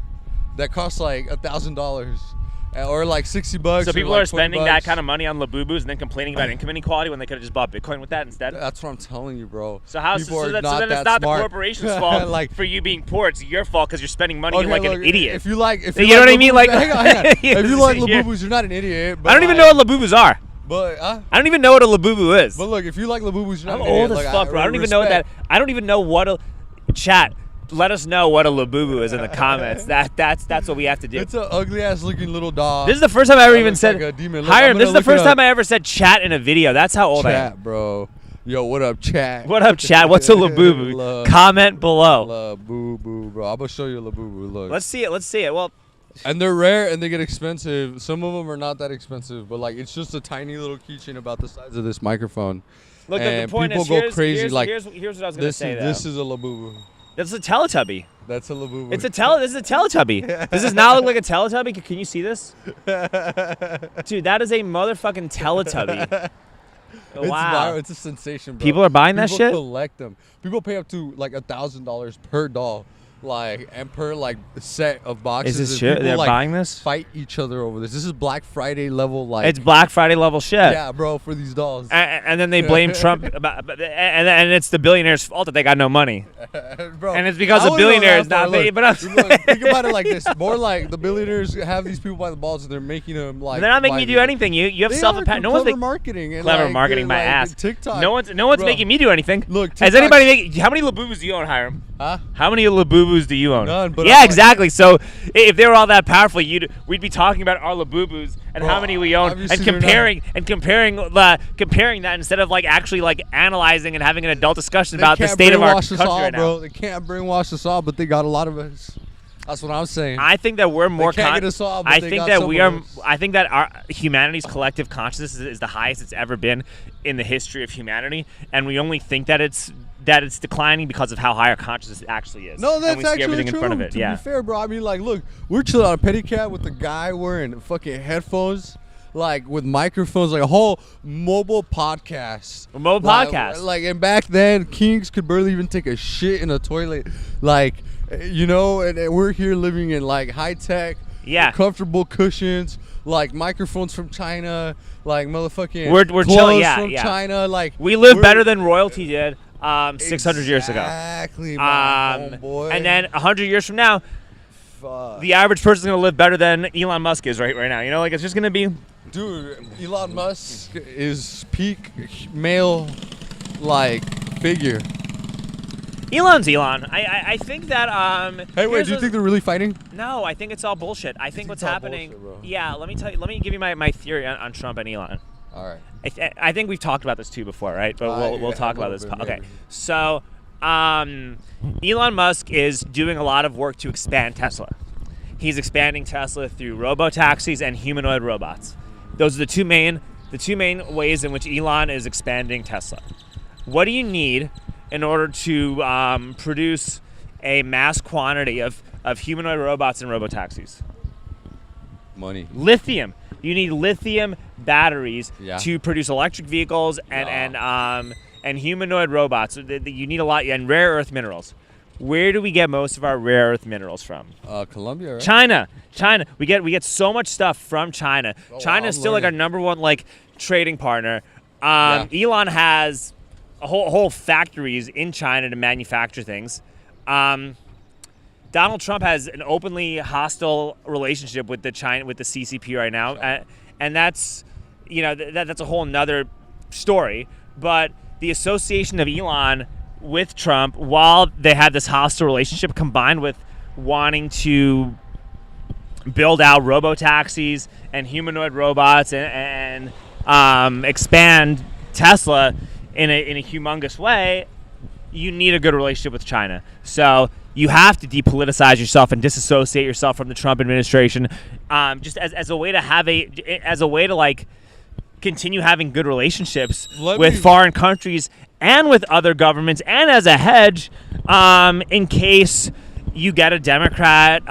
that costs $1,000 or $60. So people are spending that kind of money on Labubus and then complaining about income inequality when they could have just bought Bitcoin with that instead. That's what I'm telling you, bro. So then it's not the corporation's fault for you being poor. It's your fault because you're spending money an idiot. If you know what I mean? Hang on. If you like Labubus, you're not an idiot. I don't even know what Labubus are. But I don't even know what a Labubu is. But look, if you like Labubus, you're not I'm old as fuck, bro. I don't even know what that. I don't even know what a chat. Let us know what a Labubu is in the comments. That's what we have to do. It's an ugly ass looking little dog. This is the first time I ever even said. Hiram, this is the first time I ever said chat in a video. That's how old I am. Chat, bro. Yo, what up, chat? What up, chat? What's a Labubu? Comment below. Labubu, bro. I'm gonna show you a Labubu. Look. Let's see it. Well. And they're rare and they get expensive. Some of them are not that expensive, but it's just a tiny little keychain about the size of this microphone. Look, and the point people is, go crazy. here's Like what I was gonna say. this is a labubu. This is a Teletubby. That's a labubu. This is a Teletubby. Does this not look like a Teletubby? Can you see this? Dude, that is a motherfucking Teletubby. Wow. It's a sensation, bro. People are buying that shit? People collect them. People pay up to like $1,000 per doll. Like, and per like set of boxes. Is this shit? They're buying this? Fight each other over this. This is Black Friday level. Like, it's Black Friday level shit. Yeah, bro, for these dolls. And then they blame Trump and it's the billionaires' fault that they got no money. Bro, and it's because of billionaires not paying. But think about it like this: more like the billionaires have these people by the balls, and they're making them like. They're not making you do anything. You have self-empowerment. No one's marketing. And clever marketing my ass. TikTok. No one's making me do anything. Look, has anybody? How many Labubus do you own, Hiram? Huh? How many Labubus do you own? None. But yeah, exactly. So if they were all that powerful, we'd be talking about our Labubus and how many we own, and comparing that instead of like actually like analyzing and having an adult discussion about the state of our country right now. Bro. They can't brainwash us all, but they got a lot of us. That's what I'm saying. I think that we're more. I think that our humanity's collective consciousness is the highest it's ever been in the history of humanity, and we only think that it's declining because of how high our consciousness actually is. No, that's and we see actually everything true. in front of it. To yeah. be fair, bro. I mean, like, look, we're chilling on a pedicab with the guy wearing fucking headphones, like with microphones, like a whole mobile podcast. Like, and back then, kings could barely even take a shit in a toilet, like, you know. And we're here living in like high tech, comfortable cushions, like microphones from China, like motherfucking we're chilling, from China, like we live better than royalty did. 600 years ago. Exactly, my homeboy. And then 100 years from now, the average person's gonna live better than Elon Musk is right now. You know, like it's just gonna be. Dude, Elon Musk is peak male, like figure. Elon's Elon. I think that Hey, wait, do you think they're really fighting? No, I think it's all bullshit. I think what's happening. Bullshit, yeah, let me give you my theory on Trump and Elon. All right. I think we've talked about this too before, right? But we'll talk about this. Okay. So, Elon Musk is doing a lot of work to expand Tesla. He's expanding Tesla through robo-taxis and humanoid robots. Those are the two main ways in which Elon is expanding Tesla. What do you need in order to produce a mass quantity of humanoid robots and robo-taxis? Money. Lithium. You need lithium batteries to produce electric vehicles and humanoid robots. You need a lot, and rare earth minerals. Where do we get most of our rare earth minerals from? Colombia, right? China. We get so much stuff from China. China is still like our number one like trading partner. Elon has a whole factories in China to manufacture things. Donald Trump has an openly hostile relationship with the CCP right now, and that's that's a whole nother story. But the association of Elon with Trump, while they had this hostile relationship, combined with wanting to build out robo-taxis and humanoid robots and expand Tesla in a humongous way, you need a good relationship with China. So you have to depoliticize yourself and disassociate yourself from the Trump administration, just as a way to like continue having good relationships with foreign countries and with other governments, and as a hedge in case you get a Democrat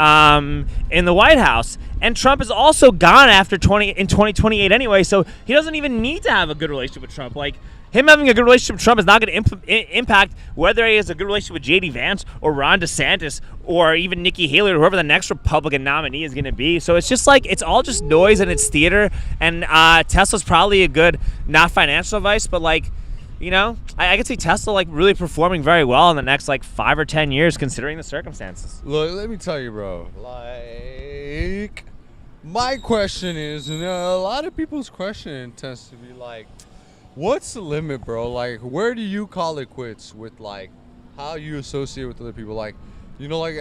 in the White House. And Trump is also gone after 2028 anyway, so he doesn't even need to have a good relationship with Trump. Like, him having a good relationship with Trump is not going to impact whether he has a good relationship with J.D. Vance or Ron DeSantis or even Nikki Haley or whoever the next Republican nominee is going to be. So it's just like, it's all just noise and it's theater. And Tesla's probably a good, not financial advice, but like, you know, I could see Tesla like really performing very well in the next like 5 or 10 years considering the circumstances. Look, let me tell you, bro. Like, my question is, and a lot of people's question tends to be like, what's the limit, bro? Like, where do you call it quits with like how you associate with other people? Like, you know, like,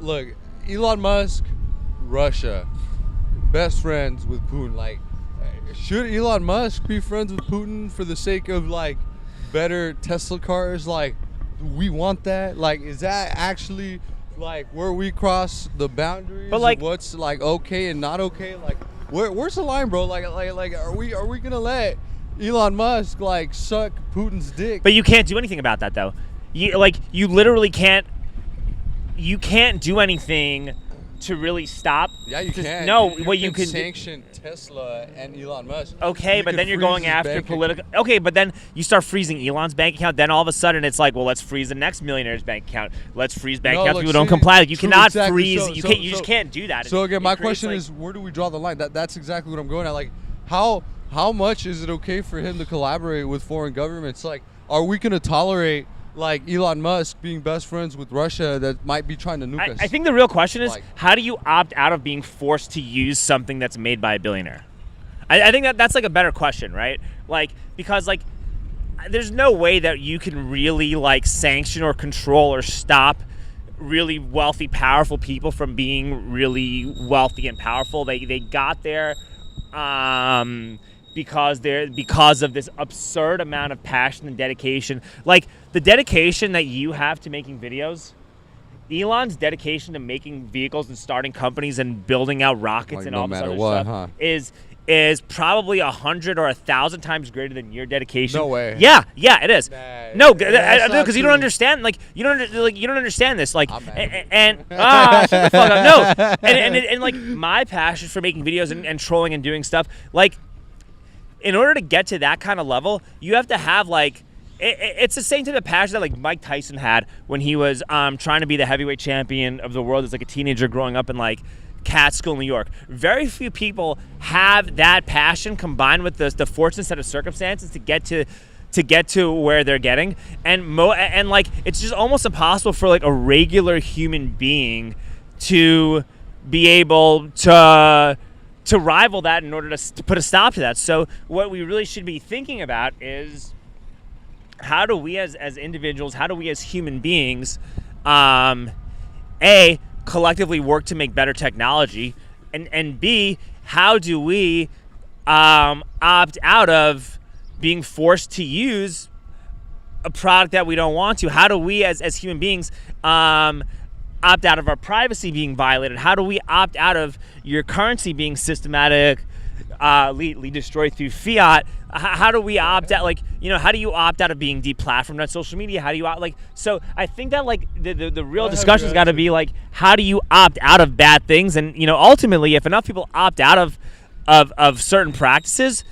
look, Elon Musk, Russia, best friends with Putin. Like, should Elon Musk be friends with Putin for the sake of like better Tesla cars? Like, we want that? Like, is that actually like where we cross the boundaries? But like, of what's like okay and not okay? Like, where's the line, bro? Like, are we gonna let Elon Musk like suck Putin's dick. But you can't do anything about that though. You literally can't. You can't do anything to really stop. Yeah, you can. No, you what you can sanction Tesla and Elon Musk. Okay, but then you're going after political. Okay, but then you start freezing Elon's bank account. Then all of a sudden it's like, well, let's freeze the next millionaire's bank account. Let's freeze bank accounts people don't comply. Like, you cannot freeze. You can't. You just can't do that. So again, my question is, where do we draw the line? That's exactly what I'm going at. Like, how much is it okay for him to collaborate with foreign governments? Like, are we going to tolerate like Elon Musk being best friends with Russia that might be trying to nuke us? I think the real question is, how do you opt out of being forced to use something that's made by a billionaire? I think that's like a better question, right? Like, because like there's no way that you can really like sanction or control or stop really wealthy, powerful people from being really wealthy and powerful. They got there because of this absurd amount of passion and dedication. Like the dedication that you have to making videos, Elon's dedication to making vehicles and starting companies and building out rockets like and no all this matter other what, stuff is probably 100 or 1,000 times greater than your dedication. No way. Yeah, it is. No, because you don't true. understand. Like you don't understand this. Like I'm and shut the fuck up. No, and like my passion for making videos and trolling and doing stuff. Like in order to get to that kind of level, you have to have like. It's the same type of passion that like Mike Tyson had when he was trying to be the heavyweight champion of the world as like a teenager growing up in like Catskill, New York. Very few people have that passion combined with the fortunate set of circumstances to get to where they're getting, and like it's just almost impossible for like a regular human being to be able to rival that in order to put a stop to that. So what we really should be thinking about is, how do we as individuals, how do we as human beings, A, collectively work to make better technology, and B, how do we opt out of being forced to use a product that we don't want to? How do we as human beings opt out of our privacy being violated? How do we opt out of your currency being systematically destroyed through fiat? How do we opt out? Like, how do you opt out of being deplatformed on social media? How do you opt? So I think that like the real discussion's got to be like, how do you opt out of bad things? And ultimately, if enough people opt out of certain practices,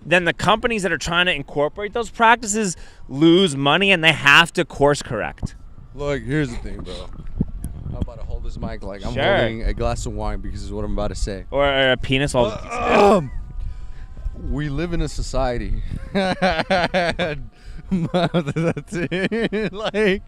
then the companies that are trying to incorporate those practices lose money, and they have to course correct. Look, here's the thing, bro. I'm about to hold this mic like I'm Sure. holding a glass of wine because this is what I'm about to say. Or a penis. We live in a society. That's it. Like,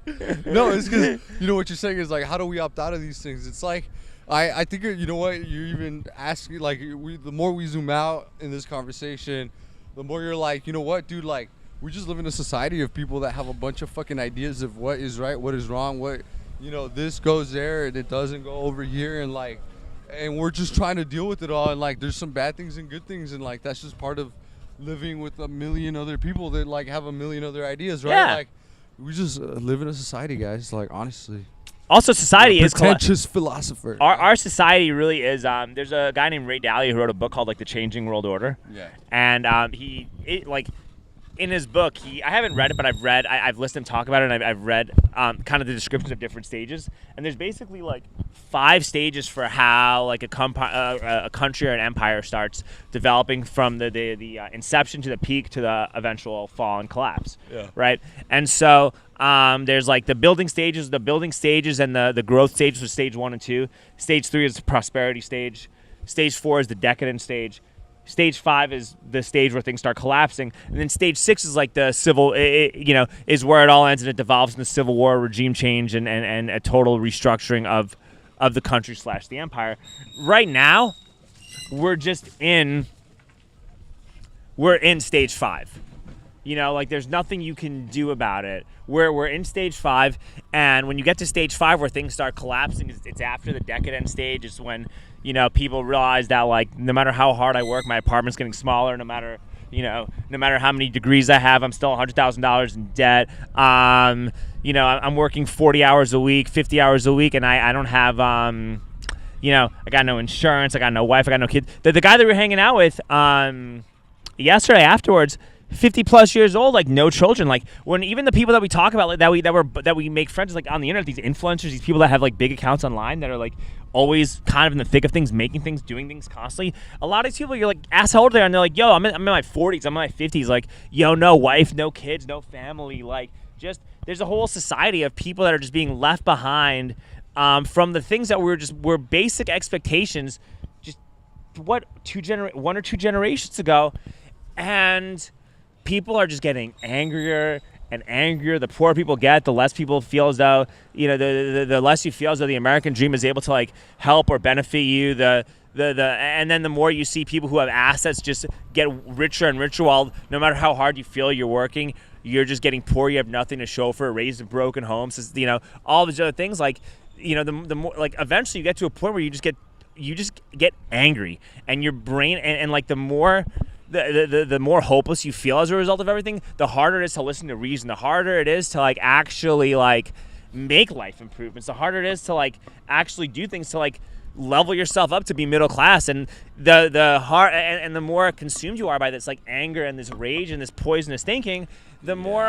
no, it's because what you're saying is like, how do we opt out of these things? It's like, I think you know what you're even asking. Like, the more we zoom out in this conversation, the more you're like, you know what, dude? Like, we just live in a society of people that have a bunch of fucking ideas of what is right, what is wrong, what this goes there and it doesn't go over here, and like. And we're just trying to deal with it all, and like there's some bad things and good things, and like that's just part of living with a million other people that like have a million other ideas, right? Yeah. Like we just live in a society, guys. Like honestly. Also, society is pretentious philosopher. Our society really is. There's a guy named Ray Dalio who wrote a book called like The Changing World Order. Yeah. And in his book, I haven't read it, but I've listened to him talk about it, and I've read kind of the descriptions of different stages. And there's basically like 5 stages for how like a country or an empire starts developing from the inception to the peak to the eventual fall and collapse. Yeah. Right. And so there's like the building stages, and the growth stages are stage 1 and 2. Stage 3 is the prosperity stage. Stage 4 is the decadent stage. Stage 5 is the stage where things start collapsing, and then stage 6 is like the civil, is where it all ends, and it devolves into civil war, regime change, and a total restructuring of the country / the empire. Right now, we're in stage 5. Like there's nothing you can do about it. We're in stage 5, and when you get to stage 5 where things start collapsing, it's after the decadent stage. It's when people realize that like no matter how hard I work, my apartment's getting smaller. No matter how many degrees I have, I'm still $100,000 in debt. I'm working 40 hours a week, 50 hours a week, and I don't have I got no insurance, I got no wife, I got no kids. The guy that we were hanging out with yesterday afterwards, 50 plus years old, like no children. Like when even the people that we talk about, like that we make friends like on the internet, these influencers, these people that have like big accounts online that are like always kind of in the thick of things, making things, doing things constantly. A lot of these people, you're like, ask how old they are, and they're like, yo, I'm in my 40s, I'm in my 50s. Like, yo, no wife, no kids, no family. Like, just there's a whole society of people that are just being left behind from the things that were basic expectations, just one or two generations ago, and people are just getting angrier and angrier. The poorer people get, the less people feel as though, you know, the less you feel as though the American dream is able to like help or benefit you. And then the more you see people who have assets just get richer and richer, while no matter how hard you feel you're working, you're just getting poor. You have nothing to show for it. Raised in broken homes, you know, all these other things. Like, you know, the more like eventually you get to a point where you just get angry, and your brain and like the more. The more hopeless you feel as a result of everything, the harder it is to listen to reason, the harder it is to like actually like make life improvements, the harder it is to like actually do things to like level yourself up to be middle class. And the more consumed you are by this like anger and this rage and this poisonous thinking, the more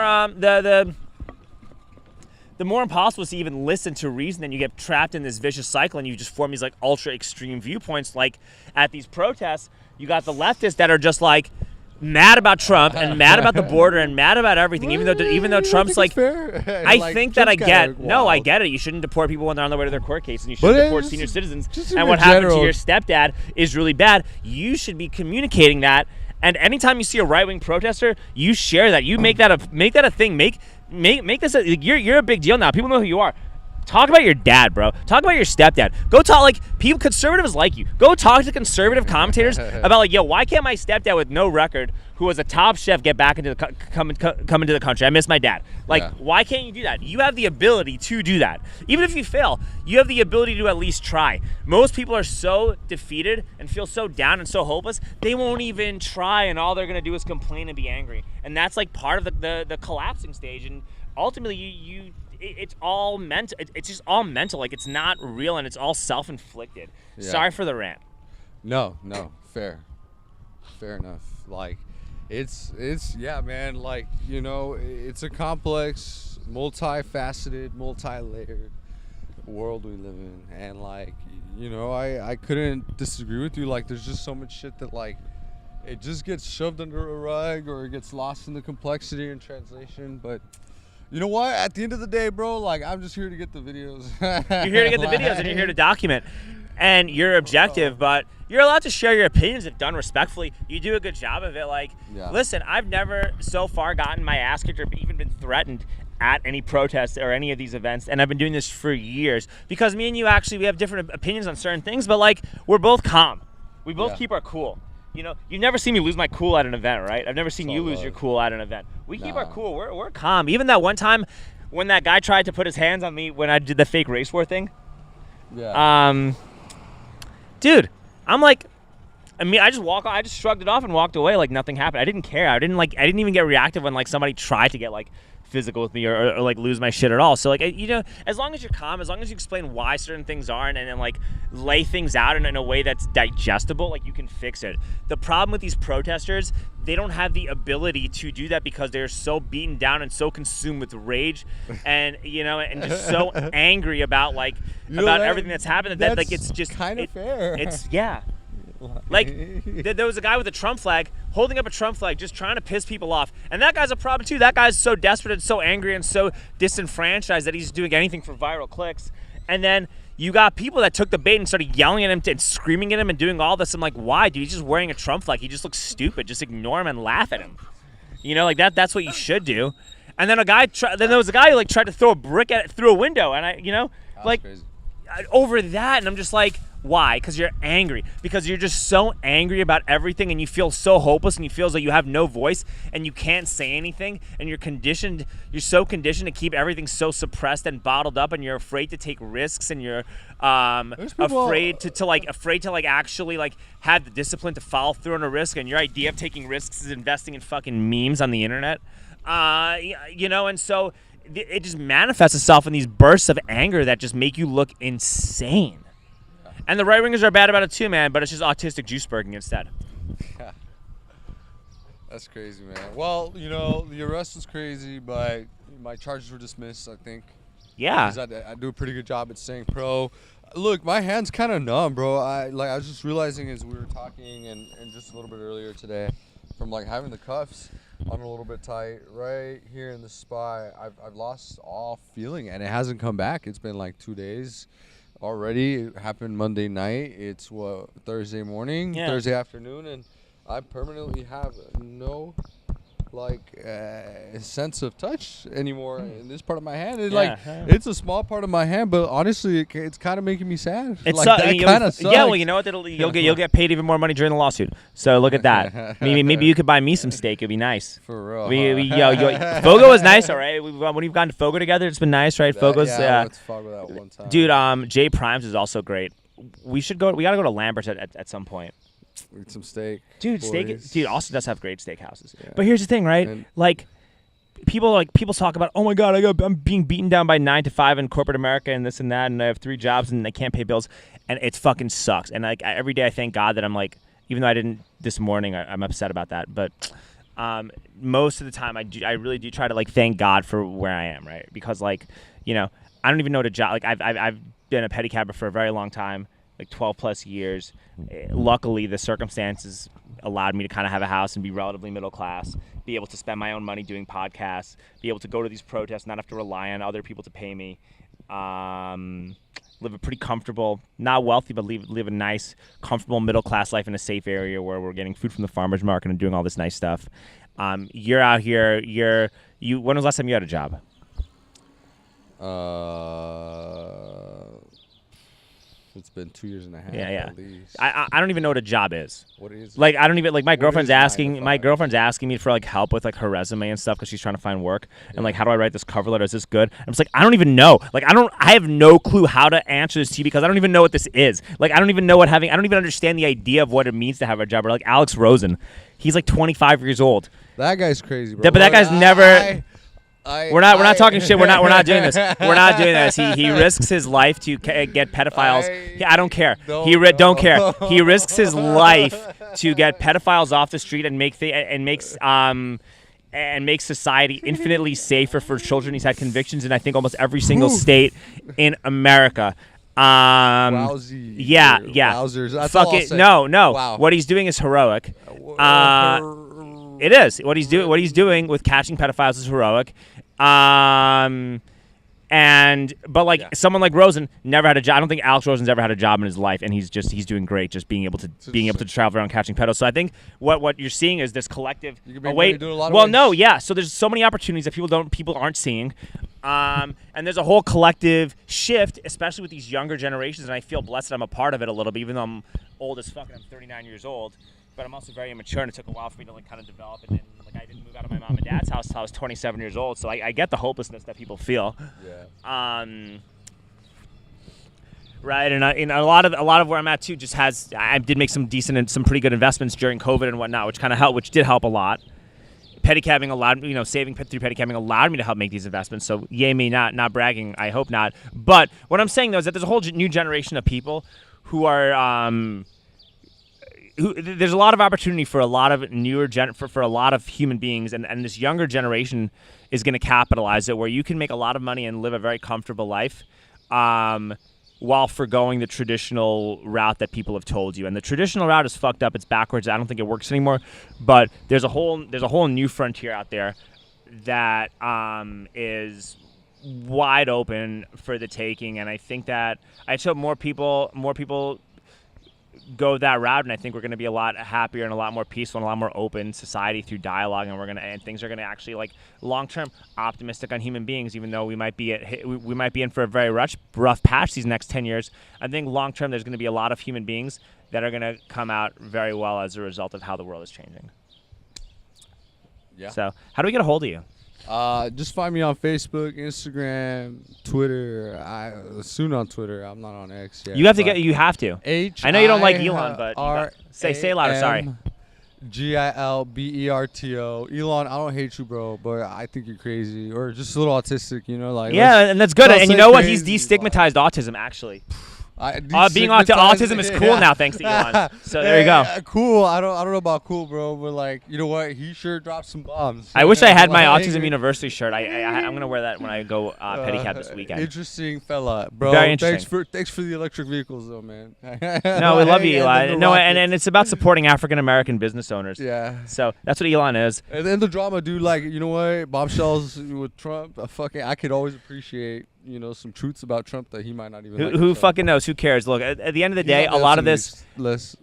the more impossible is to even listen to reason, and you get trapped in this vicious cycle, and you just form these like ultra extreme viewpoints. Like at these protests, you got the leftists that are just like mad about Trump and mad about the border and mad about everything, even though Trump's like, I think that I get, no, I get it. You shouldn't deport people when they're on their way to their court case, and you shouldn't deport senior citizens. And what happened to your stepdad is really bad. You should be communicating that. And anytime you see a right-wing protester, you share that. You make that a thing. Make this you're a big deal now. People know who you are. Talk about your dad, bro. Talk about your stepdad. Go talk, like, people, conservatives like you. Go talk to conservative commentators about, like, yo, why can't my stepdad with no record, who was a top chef, get back into come into the country? I miss my dad. Like, why can't you do that? You have the ability to do that. Even if you fail, you have the ability to at least try. Most people are so defeated and feel so down and so hopeless, they won't even try, and all they're going to do is complain and be angry. And that's, like, part of the collapsing stage. And ultimately, it's all mental. It's just all mental. Like, it's not real, and it's all self-inflicted. Yeah. Sorry for the rant. No, fair enough. Like, it's yeah, man. Like, you know, it's a complex, multifaceted, multi-layered world we live in, and like, you know, I couldn't disagree with you. Like, there's just so much shit that like it just gets shoved under a rug, or it gets lost in the complexity and translation, but. You know what? At the end of the day, bro, like, I'm just here to get the videos. You're here to get the videos, and you're here to document. And you're objective, but you're allowed to share your opinions if done respectfully. You do a good job of it. Like, listen, I've never so far gotten my ass kicked or even been threatened at any protests or any of these events, and I've been doing this for years because me and you we have different opinions on certain things, but, like, we're both calm. We both keep our cool. You know, you've never seen me lose my cool at an event, right? I've never seen you lose your cool at an event. We keep our cool. We're calm. Even that one time when that guy tried to put his hands on me when I did the fake race war thing. Yeah. Dude, I'm like, I mean, I just shrugged it off and walked away like nothing happened. I didn't care. I didn't even get reactive when like somebody tried to get like physical with me or like lose my shit at all. So like, you know, as long as you're calm, as long as you explain why certain things aren't, and then like lay things out in a way that's digestible, like, you can fix it. The problem with these protesters, they don't have the ability to do that because they're so beaten down and so consumed with rage and, you know, and just so angry about like about everything that's happened that like it's just kind of fair. It's like there was a guy with a Trump flag holding up a Trump flag just trying to piss people off, and that guy's a problem too. That guy's so desperate and so angry and so disenfranchised that he's doing anything for viral clicks. And then you got people that took the bait and started yelling at him and screaming at him and doing all this. I'm like, why, dude? He's just wearing a Trump flag. He just looks stupid. Just ignore him and laugh at him. You know, like that's what you should do. And then there was a guy who like tried to throw a brick through a window, and crazy. Over that, and I'm just like, why? Because you're angry. Because you're just so angry about everything, and you feel so hopeless, and you feel as though you have no voice, and you can't say anything, and you're so conditioned to keep everything so suppressed and bottled up, and you're afraid to take risks, and you're afraid to actually like have the discipline to follow through on a risk, and your idea of taking risks is investing in fucking memes on the internet. You know, and so it just manifests itself in these bursts of anger that just make you look insane. And the right wingers are bad about it too, man, but it's just autistic juice burging instead. That's crazy, man. Well, you know, the arrest was crazy, but my charges were dismissed, I think. Yeah. Because I do a pretty good job at staying pro. Look, my hand's kind of numb, bro. I was just realizing as we were talking and just a little bit earlier today, from like having the cuffs on a little bit tight right here in the spot, I've lost all feeling, and it hasn't come back. It's been like 2 days already. It happened Monday night. It's Thursday morning, Thursday afternoon, and I permanently have no sense of touch anymore in this part of my hand. It's a small part of my hand, but honestly, it's kind of making me sad. It's that kind of sucks. Yeah, well, you know what? You'll get paid even more money during the lawsuit. So look at that. Maybe you could buy me some steak. It'd be nice. For real. Fogo was nice, all right. When we've gone to Fogo together, it's been nice, right? Fogo's I went to Fogo that one time. Dude, Jay Primes is also great. We gotta go to Lambert's at some point. Eat some steak, dude. Boys. Dude, Austin does have great steakhouses. Yeah. But here's the thing, right? And people talk about, oh my god, I'm being beaten down by 9 to 5 in corporate America and this and that, and I have 3 jobs and I can't pay bills, and it fucking sucks. And like every day, I thank God that I'm like, even though I didn't this morning, I'm upset about that. But most of the time, I really do try to like thank God for where I am, right? Because like, you know, I don't even know what a job. Like I've been a pedicabber for a very long time. Like 12 plus years. Luckily, the circumstances allowed me to kind of have a house and be relatively middle class, be able to spend my own money doing podcasts, be able to go to these protests, not have to rely on other people to pay me, live a pretty comfortable, not wealthy, but live a nice, comfortable middle class life in a safe area where we're getting food from the farmer's market and doing all this nice stuff. You're out here. When was the last time you had a job? It's been 2 years and a half. Yeah. At least. I don't even know what a job is. What is it? Like I don't even like my girlfriend's asking me for like help with like her resume and stuff because she's trying to find work and like how do I write this cover letter? Is this good? I'm just like I don't even know. Like I have no clue how to answer this to you because I don't even know what this is. Like I don't even understand the idea of what it means to have a job. Or like Alex Rosen, he's like 25 years old. That guy's crazy, bro. But that guy's never. We're not talking shit. We're not doing this. We're not doing this. He risks his life to get pedophiles. I don't care. Don't care. He risks his life to get pedophiles off the street and make society infinitely safer for children. He's had convictions in I think almost every single state in America. Lousy. Yeah. Wowzers. That's Fuck all I'll it. say. No. Wow. What he's doing is heroic. It is what he's doing with catching pedophiles is heroic, but someone like Rosen never had a job. I don't think Alex Rosen's ever had a job in his life, and he's doing great, just being able to travel around catching pedos. So I think what you're seeing is this collective. You can make money doing a lot of ways. No, yeah. So there's so many opportunities that people aren't seeing, and there's a whole collective shift, especially with these younger generations. And I feel blessed that I'm a part of it a little bit, even though I'm old as fuck and I'm 39 years old. But I'm also very immature, and it took a while for me to like kind of develop. And then like I didn't move out of my mom and dad's house until I was 27 years old, so I get the hopelessness that people feel. Yeah. Right, and a lot of where I'm at too just I did make some decent and some pretty good investments during COVID and whatnot, which did help a lot. Pedicabbing allowed me, saving through pedicabbing allowed me to help make these investments. So yay me, not bragging. I hope not. But what I'm saying though is that there's a whole new generation of people who are. There's a lot of opportunity for a lot of for a lot of human beings, and this younger generation is going to capitalize it, where you can make a lot of money and live a very comfortable life, while forgoing the traditional route that people have told you. And the traditional route is fucked up. It's backwards. I don't think it works anymore. But there's a whole new frontier out there that is wide open for the taking. And I think that I hope more people go that route, and I think we're going to be a lot happier and a lot more peaceful and a lot more open society through dialogue, and things are going to actually like long-term optimistic on human beings. Even though we might be in for a very rough patch these next 10 years, I think long-term there's going to be a lot of human beings that are going to come out very well as a result of how the world is changing. Yeah. So how do we get a hold of you? Just find me on Facebook, Instagram, Twitter. Soon on Twitter. I'm not on X yet. You have to. I know you don't like Elon, but say it louder. Sorry. Gilberto. Elon, I don't hate you, bro, but I think you're crazy or just a little autistic. Yeah, and that's good. And you know what? He's destigmatized autism, actually. Being autism is cool now, thanks to Elon. So there you go. Cool. I don't know about cool, bro, but like, you know what? He sure dropped some bombs. I wish I had my Autism University shirt. I'm gonna wear that when I go pedicab this weekend. Interesting fella, bro. Very interesting. Thanks for the electric vehicles, though, man. No, we love you, Eli. No, and it's about supporting African American business owners. Yeah. So that's what Elon is. And then the drama, dude. Like, you know what? Bombshells with Trump. I could always appreciate, you know, some truths about Trump that he might not even. Who fucking knows? Who cares? Look, at the end of the day, a lot of this,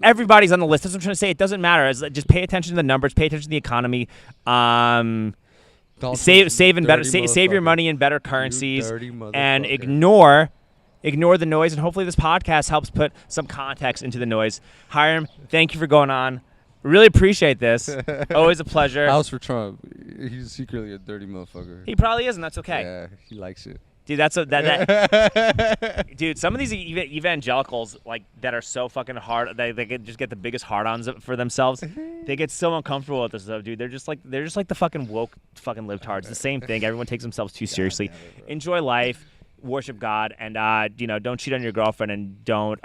everybody's on the list. That's what I'm trying to say. It doesn't matter. Just pay attention to the numbers. Pay attention to the economy. Save your money in better currencies, and ignore the noise. And hopefully, this podcast helps put some context into the noise. Hiram, thank you for going on. Really appreciate this. Always a pleasure. House for Trump. He's secretly a dirty motherfucker. He probably is, and that's okay. Yeah, he likes it. Dude, dude, some of these evangelicals like that are so fucking hard. They just get the biggest hard-ons for themselves. They get so uncomfortable with this stuff, dude. They're just like the fucking woke fucking libtards. The same thing. Everyone takes themselves too seriously. Enjoy life, worship God, and don't cheat on your girlfriend, and don't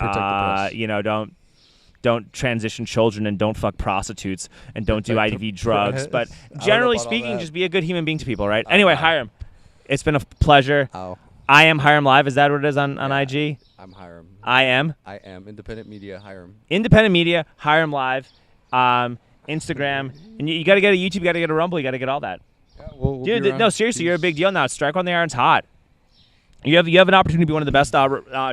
don't transition children, and don't fuck prostitutes, and don't do IV drugs. But generally speaking, just be a good human being to people, right? Anyway, Hiram. It's been a pleasure. I am Hiram Live. Is that what it is on IG? I'm Hiram. I am Independent Media Hiram. Independent Media Hiram Live. Instagram. And you got to get a YouTube. You got to get a Rumble. You got to get all that. Yeah, we'll dude, no, seriously, you're a big deal now. Strike on the Iron's hot. You have an opportunity to be one of the best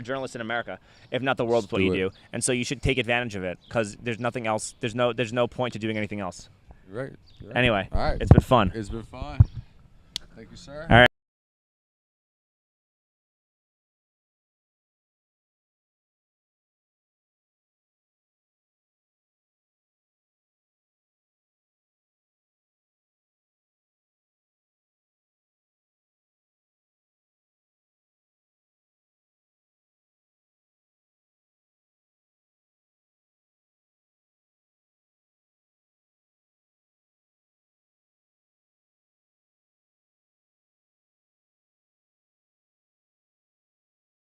journalists in America, if not the world, with what you do. And so you should take advantage of it, because there's nothing else. There's no point to doing anything else. You're right. Anyway, all right. It's been fun. It's been fun. Thank you, sir. All right.